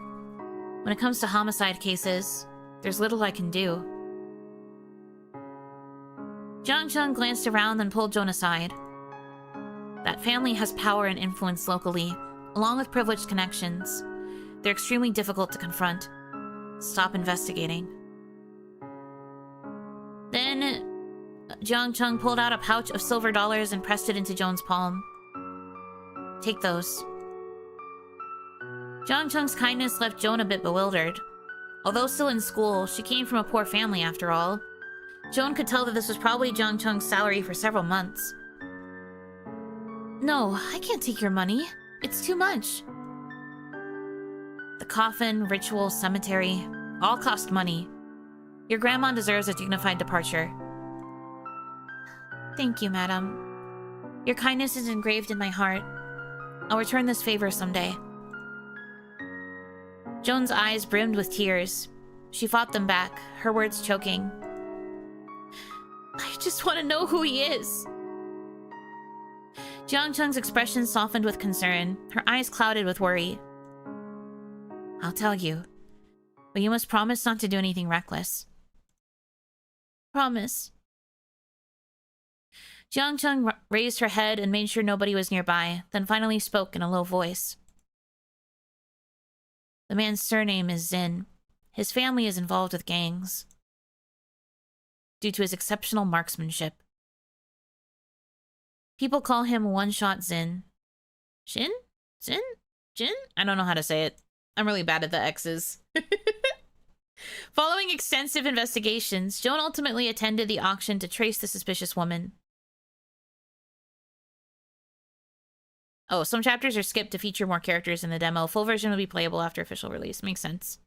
When it comes to homicide cases, there's little I can do. Jiang Cheng glanced around and pulled Joan aside. That family has power and influence locally, along with privileged connections. They're extremely difficult to confront. Stop investigating. Then, Jiang Cheng pulled out a pouch of silver dollars and pressed it into Joan's palm. Take those. Jiang Cheng's kindness left Joan a bit bewildered. Although still in school, she came from a poor family after all. Joan could tell that this was probably Jiang Cheng's salary for several months. No, I can't take your money. It's too much. The coffin, ritual, cemetery, all cost money. Your grandma deserves a dignified departure. Thank you, madam. Your kindness is engraved in my heart. I'll return this favor someday. Joan's eyes brimmed with tears. She fought them back, her words choking. I just want to know who he is. Jiang Cheng's expression softened with concern, her eyes clouded with worry. I'll tell you, but you must promise not to do anything reckless. Promise. Jiang Cheng raised her head and made sure nobody was nearby, then finally spoke in a low voice. The man's surname is Zin. His family is involved with gangs due to his exceptional marksmanship. People call him One-Shot Zin. Shin? Zin? Jin? I don't know how to say it. I'm really bad at the X's. Following extensive investigations, Joan ultimately attended the auction to trace the suspicious woman. Oh, some chapters are skipped to feature more characters in the demo. Full version will be playable after official release. Makes sense.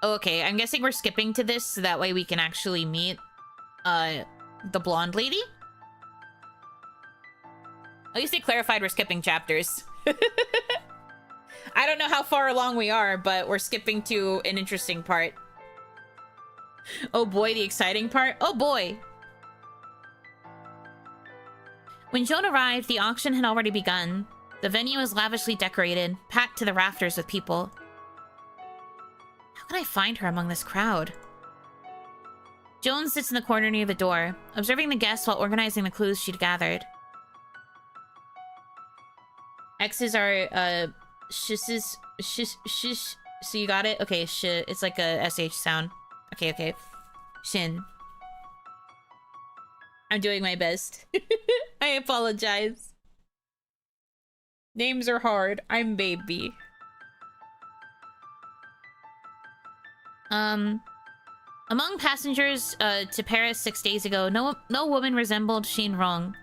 Oh, okay, I'm guessing we're skipping to this so that way we can actually meet the blonde lady. At least they clarified we're skipping chapters. I don't know how far along we are, but we're skipping to an interesting part. Oh boy, the exciting part. Oh boy. When Joan arrived, the auction had already begun. The venue was lavishly decorated, packed to the rafters with people. How can I find her among this crowd? Joan sits in the corner near the door, observing the guests while organizing the clues she'd gathered. X's are, shisses, shish, so you got it? Okay, it's like a SH sound. Okay. Shin. I'm doing my best. I apologize. Names are hard. I'm baby. Among passengers to Paris 6 days ago, no woman resembled Shin Rong.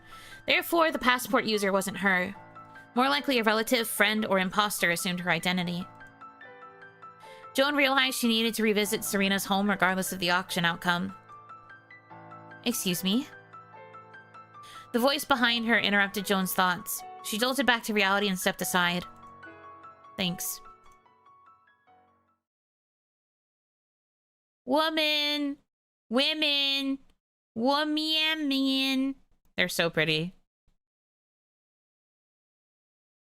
Therefore, the passport user wasn't her. More likely a relative, friend, or imposter assumed her identity. Joan realized she needed to revisit Serena's home regardless of the auction outcome. Excuse me? The voice behind her interrupted Joan's thoughts. She jolted back to reality and stepped aside. Thanks. Woman! Women! Woman! They're so pretty.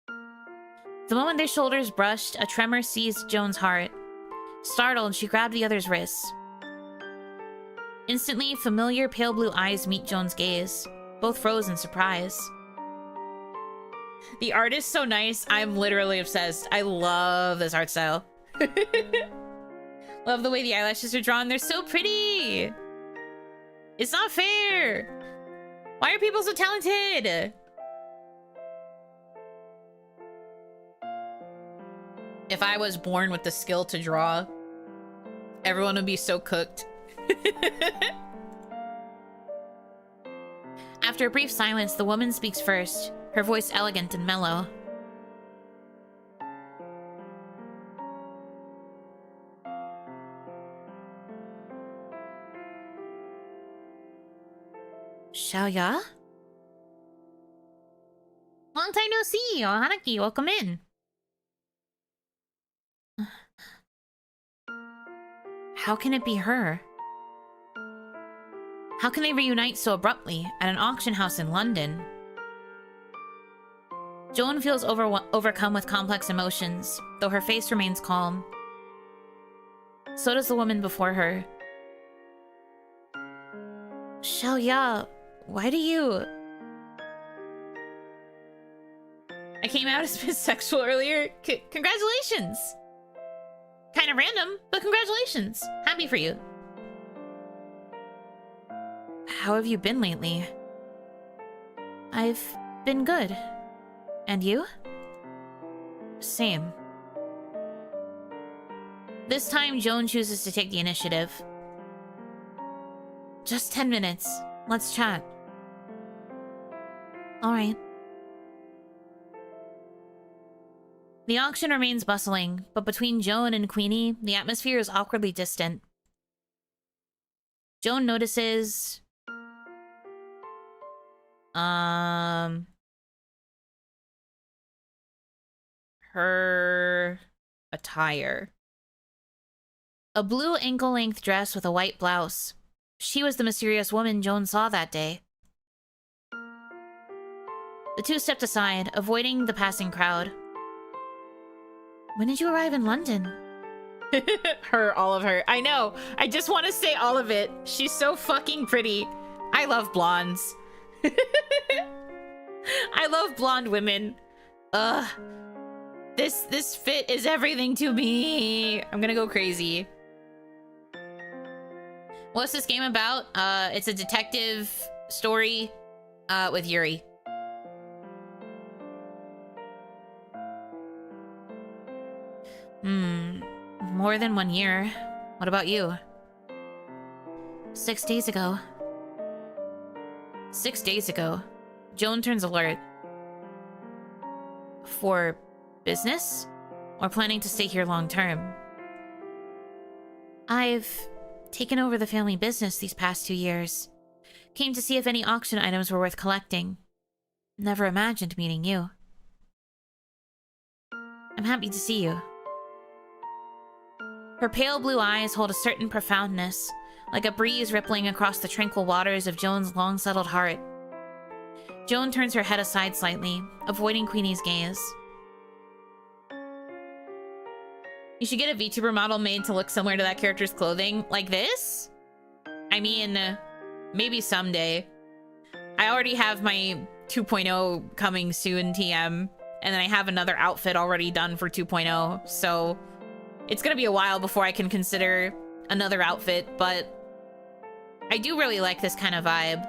The moment their shoulders brushed, a tremor seized Joan's heart. Startled, she grabbed the other's wrists. Instantly, familiar pale blue eyes meet Joan's gaze. Both froze in surprise. The art is so nice. I'm literally obsessed. I love this art style. Love the way the eyelashes are drawn. They're so pretty. It's not fair. Why are people so talented? If I was born with the skill to draw, everyone would be so cooked. After a brief silence, the woman speaks first, her voice elegant and mellow. Xiaoya? Long time no see! Oh, Hanaki, welcome in. How can it be her? How can they reunite so abruptly at an auction house in London? Joan feels overcome with complex emotions, though her face remains calm. So does the woman before her. Xiaoya, why do you... I came out as bisexual earlier. Congratulations! Kind of random, but congratulations. Happy for you. How have you been lately? I've been good. And you? Same. This time, Joan chooses to take the initiative. Just 10 minutes. Let's chat. Alright. The auction remains bustling, but between Joan and Queenie, the atmosphere is awkwardly distant. Joan notices... her attire. A blue ankle-length dress with a white blouse. She was the mysterious woman Joan saw that day. The two stepped aside, avoiding the passing crowd. When did you arrive in London? All of her. I know. I just want to say all of it. She's so fucking pretty. I love blondes. I love blonde women. Ugh. This fit is everything to me. I'm gonna go crazy. What's this game about? It's a detective story with Yuri. More than 1 year. What about you? 6 days ago. 6 days ago. Joan turns alert. For business? Or planning to stay here long term? I've taken over the family business these past 2 years. Came to see if any auction items were worth collecting. Never imagined meeting you. I'm happy to see you. Her pale blue eyes hold a certain profoundness, like a breeze rippling across the tranquil waters of Joan's long-settled heart. Joan turns her head aside slightly, avoiding Queenie's gaze. You should get a VTuber model made to look similar to that character's clothing. Like this? I mean, maybe someday. I already have my 2.0 coming soon TM, and then I have another outfit already done for 2.0, so it's gonna be a while before I can consider another outfit, but I do really like this kind of vibe.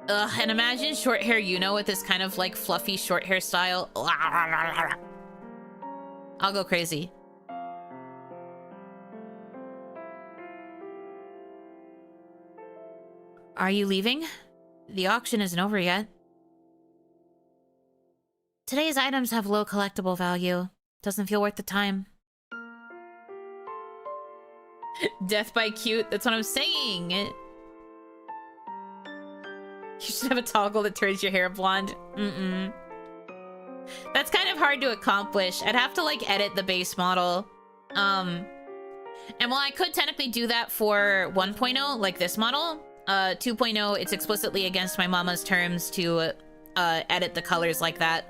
Ugh, and imagine short hair Yuno with this kind of like fluffy short hair style. I'll go crazy. Are you leaving? The auction isn't over yet. Today's items have low collectible value. Doesn't feel worth the time. Death by cute, that's what I'm saying. You should have a toggle that turns your hair blonde. That's kind of hard to accomplish. I'd have to like edit the base model. And while I could technically do that for 1.0, like this model, 2.0, it's explicitly against my mama's terms to edit the colors like that.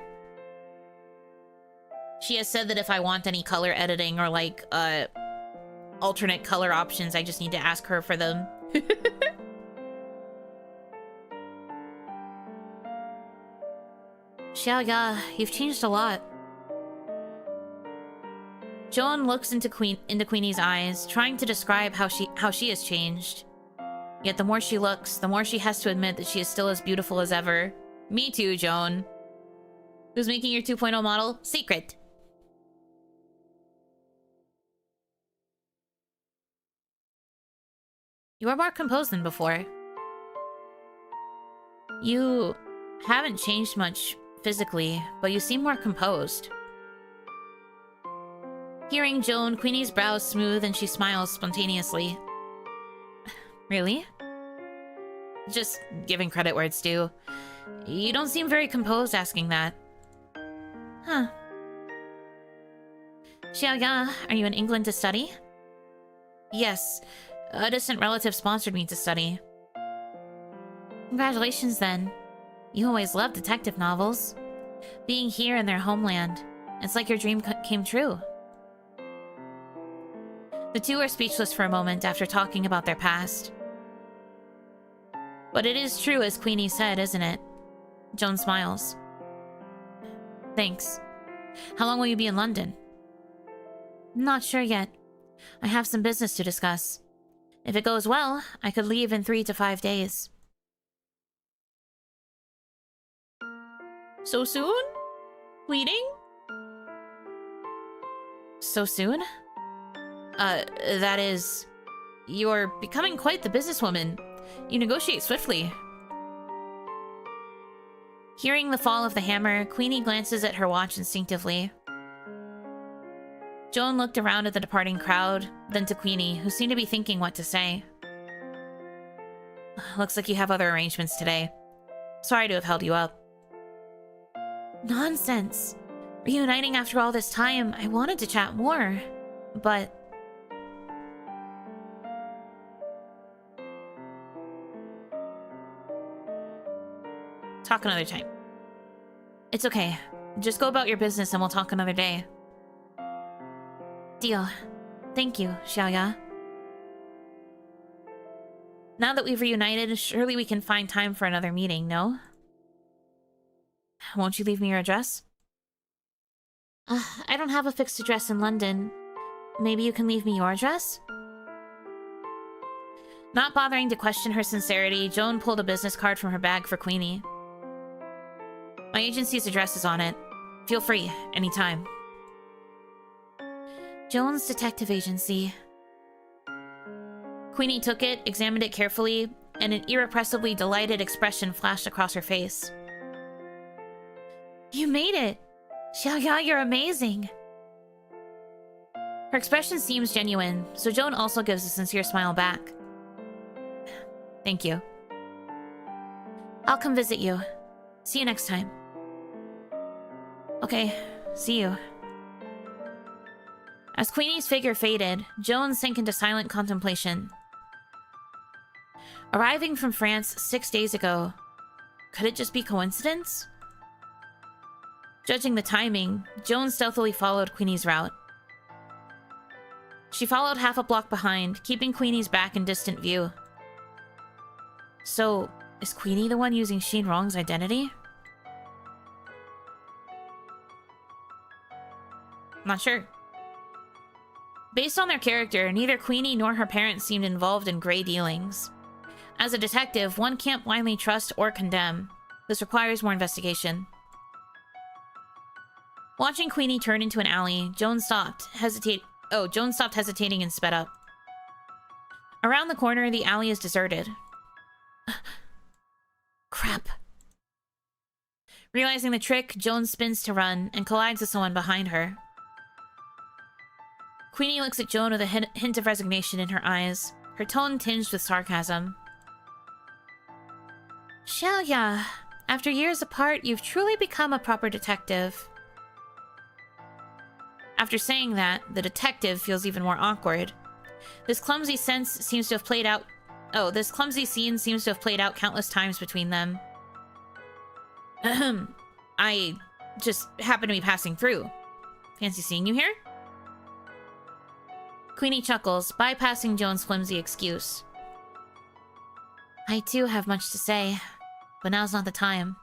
She has said that if I want any color editing or like alternate color options, I just need to ask her for them. Xiaoya, you've changed a lot. Joan looks into Queenie's eyes, trying to describe how she has changed. Yet the more she looks, the more she has to admit that she is still as beautiful as ever. Me too, Joan. Who's making your 2.0 model? Secret. You are more composed than before. You haven't changed much physically, but you seem more composed. Hearing Joan, Queenie's brows smooth and she smiles spontaneously. Really? Just giving credit where it's due. You don't seem very composed asking that. Huh. Xiaoya, are you in England to study? Yes. A distant relative sponsored me to study. Congratulations, then. You always loved detective novels. Being here in their homeland, it's like your dream came true. The two are speechless for a moment after talking about their past. But it is true as Queenie said, isn't it? Joan smiles. Thanks. How long will you be in London? Not sure yet. I have some business to discuss. If it goes well, I could leave in 3 to 5 days. So soon? Bleeding? So soon? That is... You're becoming quite the businesswoman. You negotiate swiftly. Hearing the fall of the hammer, Queenie glances at her watch instinctively. Joan looked around at the departing crowd, then to Queenie, who seemed to be thinking what to say. Looks like you have other arrangements today. Sorry to have held you up. Nonsense. Reuniting after all this time, I wanted to chat more, but... Talk another time. It's okay. Just go about your business and we'll talk another day. Deal. Thank you, Xiaoya. Now that we've reunited, surely we can find time for another meeting, no? Won't you leave me your address? I don't have a fixed address in London. Maybe you can leave me your address? Not bothering to question her sincerity, Joan pulled a business card from her bag for Queenie. My agency's address is on it. Feel free, anytime. Joan's detective agency. Queenie took it, examined it carefully, and an irrepressibly delighted expression flashed across her face. You made it! Xiaoya, you're amazing! Her expression seems genuine, so Joan also gives a sincere smile back. Thank you. I'll come visit you. See you next time. Okay, see you. As Queenie's figure faded, Joan sank into silent contemplation. Arriving from France 6 days ago, could it just be coincidence? Judging the timing, Joan stealthily followed Queenie's route. She followed half a block behind, keeping Queenie's back in distant view. So, is Queenie the one using Xin Rong's identity? Not sure. Based on their character, neither Queenie nor her parents seemed involved in grey dealings. As a detective, one can't blindly trust or condemn. This requires more investigation. Watching Queenie turn into an alley, Joan stopped hesitating and sped up. Around the corner, the alley is deserted. Crap. Realizing the trick, Joan spins to run and collides with someone behind her. Queenie looks at Joan with a hint of resignation in her eyes, her tone tinged with sarcasm. Xiaoya, after years apart, you've truly become a proper detective. After saying that, the detective feels even more awkward. This clumsy scene seems to have played out countless times between them. I just happen to be passing through. Fancy seeing you here? Queenie chuckles, bypassing Joan's flimsy excuse. I too have much to say, but now's not the time.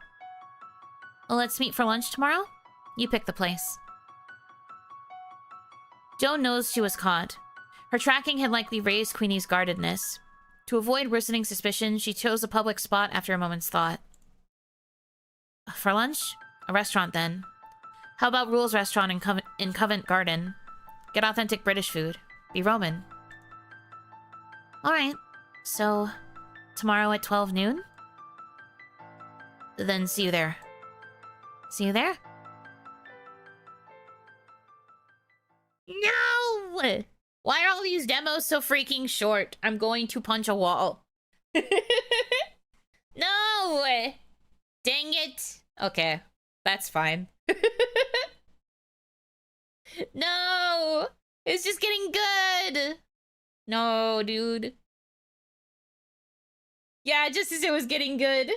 Well, let's meet for lunch tomorrow? You pick the place. Joan knows she was caught. Her tracking had likely raised Queenie's guardedness. To avoid worsening suspicion, she chose a public spot after a moment's thought. For lunch? A restaurant, then. How about Rule's restaurant in Covent Garden? Get authentic British food. Be Roman. Alright. So, tomorrow at 12 noon? Then see you there. See you there? No! Why are all these demos so freaking short? I'm going to punch a wall. No! Dang it! Okay, that's fine. No! It's just getting good! No, dude. Yeah, just as it was getting good.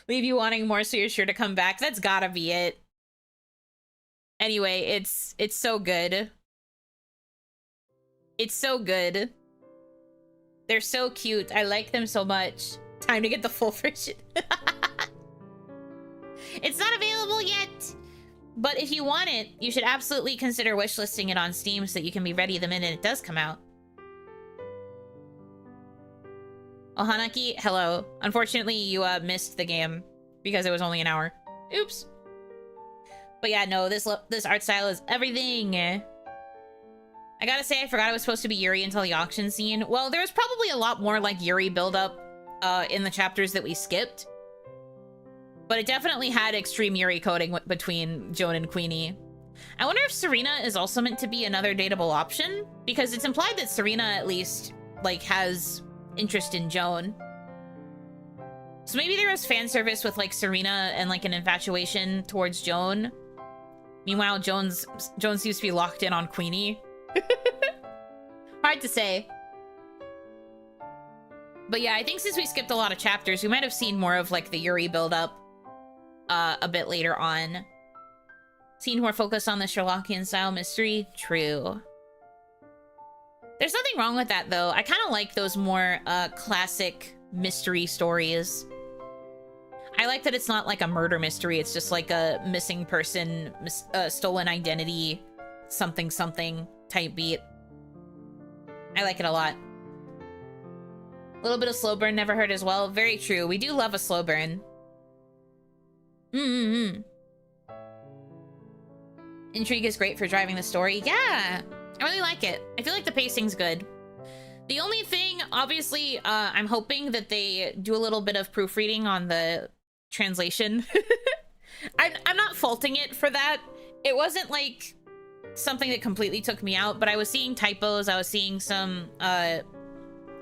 Leave you wanting more, so you're sure to come back. That's gotta be it. Anyway, it's so good. It's so good. They're so cute. I like them so much. Time to get the full version. It's not available yet, but if you want it, you should absolutely consider wishlisting it on Steam so that you can be ready the minute it does come out. Oh, Hanaki, hello. Unfortunately, you missed the game because it was only an hour. Oops. But yeah, no, this art style is everything. I gotta say, I forgot it was supposed to be Yuri until the auction scene. Well, there was probably a lot more like Yuri buildup in the chapters that we skipped. But it definitely had extreme Yuri coding between Joan and Queenie. I wonder if Serena is also meant to be another dateable option, because it's implied that Serena at least like has interest in Joan. So maybe there was fan service with like Serena and like an infatuation towards Joan. Meanwhile, Joan seems to be locked in on Queenie. Hard to say. But yeah, I think since we skipped a lot of chapters, we might have seen more of like the Yuri build-up a bit later on. Seen more focus on the Sherlockian style mystery? True. There's nothing wrong with that, though. I kind of like those more classic mystery stories. I like that it's not like a murder mystery. It's just like a missing person, stolen identity, something something type beat. I like it a lot. A little bit of slow burn never hurt as well. Very true. We do love a slow burn. Intrigue is great for driving the story. Yeah, I really like it. I feel like the pacing's good. The only thing, obviously, I'm hoping that they do a little bit of proofreading on the translation. I'm not faulting it for that. It wasn't like something that completely took me out, but I was seeing typos. I was seeing some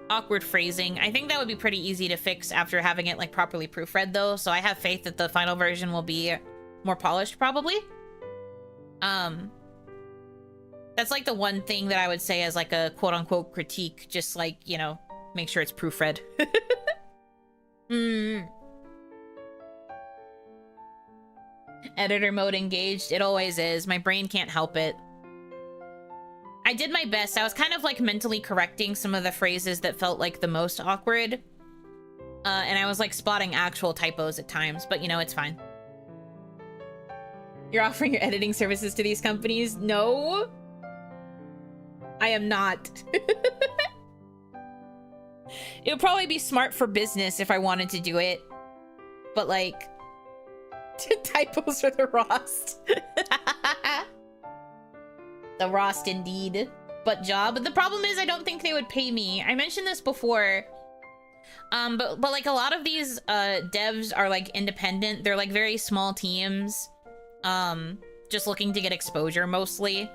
awkward phrasing. I think that would be pretty easy to fix after having it like properly proofread, though. So I have faith that the final version will be more polished, probably. That's like the one thing that I would say as like a quote-unquote critique, just like, you know, make sure it's proofread. Editor mode engaged. It always is. My brain can't help it. I did my best. I was kind of like mentally correcting some of the phrases that felt like the most awkward. And I was like spotting actual typos at times, but you know, it's fine. You're offering your editing services to these companies? No, I am not. It would probably be smart for business if I wanted to do it, but like, typos are the Rost. The Rost indeed. But job. The problem is I don't think they would pay me. I mentioned this before. But like a lot of these devs are like independent. They're like very small teams. Just looking to get exposure mostly.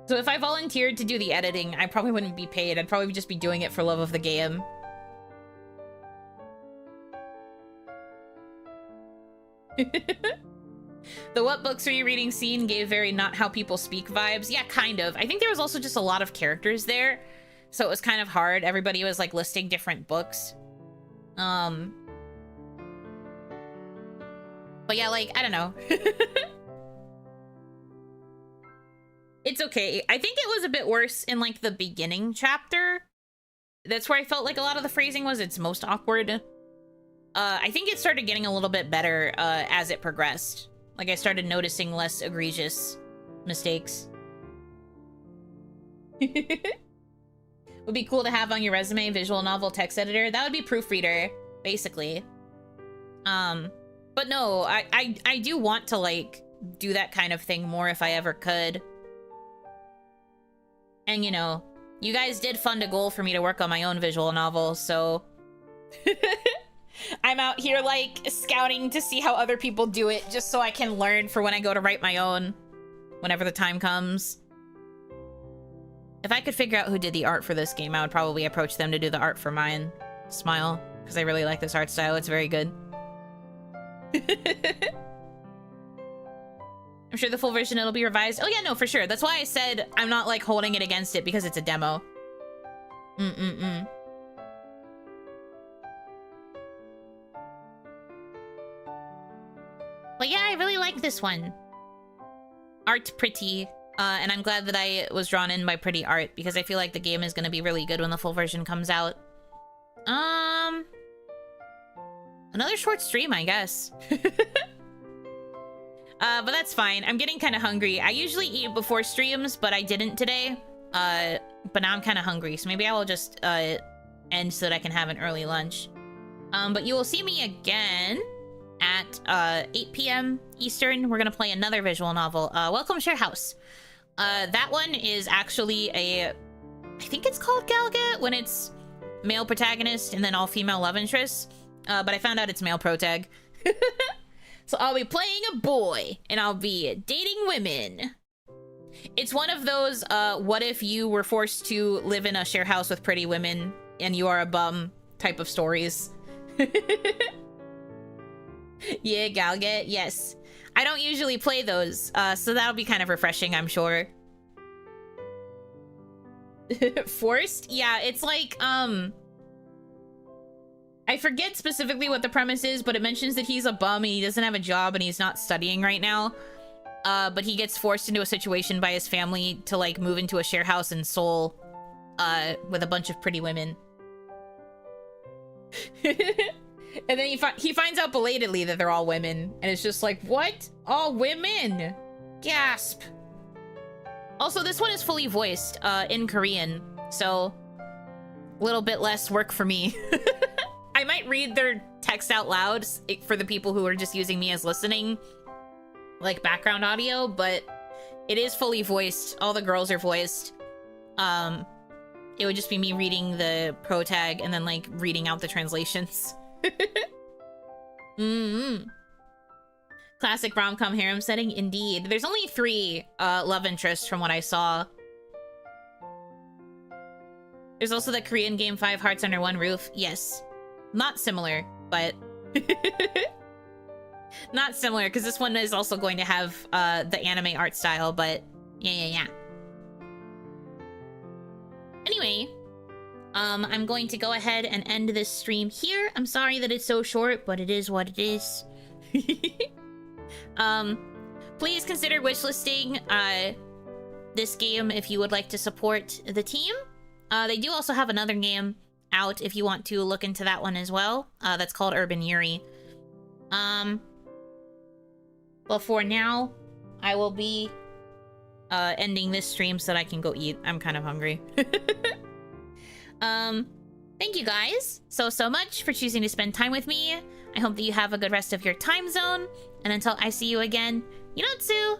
So if I volunteered to do the editing, I probably wouldn't be paid. I'd probably just be doing it for love of the game. The what books are you reading scene gave very not how people speak vibes. Yeah, kind of. I think there was also just a lot of characters there, so it was kind of hard. Everybody was like listing different books. But yeah, like, I don't know. It's okay. I think it was a bit worse in like the beginning chapter. That's where I felt like a lot of the phrasing was its most awkward. I think it started getting a little bit better as it progressed. Like I started noticing less egregious mistakes. Would be cool to have on your resume, visual novel text editor. That would be proofreader, basically. But no, I do want to like do that kind of thing more if I ever could. And you know, you guys did fund a goal for me to work on my own visual novel, so I'm out here like scouting to see how other people do it just so I can learn for when I go to write my own whenever the time comes. If I could figure out who did the art for this game, I would probably approach them to do the art for mine. Smile, because I really like this art style. It's very good. I'm sure the full version it'll be revised. Oh yeah, no, for sure. That's why I said I'm not like holding it against it because it's a demo. But yeah, I really like this one. Art pretty. And I'm glad that I was drawn in by pretty art because I feel like the game is going to be really good when the full version comes out. Another short stream, I guess. But that's fine. I'm getting kind of hungry. I usually eat before streams, but I didn't today. But now I'm kind of hungry, so maybe I will just end so that I can have an early lunch. But you will see me again at 8 p.m. Eastern. We're gonna play another visual novel. Welcome Share House. That one is actually I think it's called Galget when it's male protagonist and then all female love interests. But I found out it's male protag. So I'll be playing a boy and I'll be dating women. It's one of those what if you were forced to live in a share house with pretty women and you are a bum type of stories. Yeah, Galget, yes. I don't usually play those, so that'll be kind of refreshing, I'm sure. Forced? Yeah, it's like, I forget specifically what the premise is, but it mentions that he's a bum and he doesn't have a job and he's not studying right now. But he gets forced into a situation by his family to like move into a share house in Seoul with a bunch of pretty women. And then he finds out belatedly that they're all women, and it's just like, what? All women? Gasp. Also, this one is fully voiced in Korean, so a little bit less work for me. I might read their text out loud for the people who are just using me as listening, like background audio, but it is fully voiced. All the girls are voiced. It would just be me reading the pro tag and then like reading out the translations. Classic rom-com harem setting, indeed. There's only 3 love interests from what I saw. There's also the Korean game 5 Hearts Under One Roof. Yes. Not similar, but... Not similar, because this one is also going to have the anime art style, but yeah. Anyway, I'm going to go ahead and end this stream here. I'm sorry that it's so short, but it is what it is. Please consider wishlisting this game if you would like to support the team. They do also have another game out if you want to look into that one as well. That's called Urban Yuri. Well, for now, I will be ending this stream so that I can go eat. I'm kind of hungry. Thank you guys so much for choosing to spend time with me. I hope that you have a good rest of your time zone. And until I see you again, Yunotsu!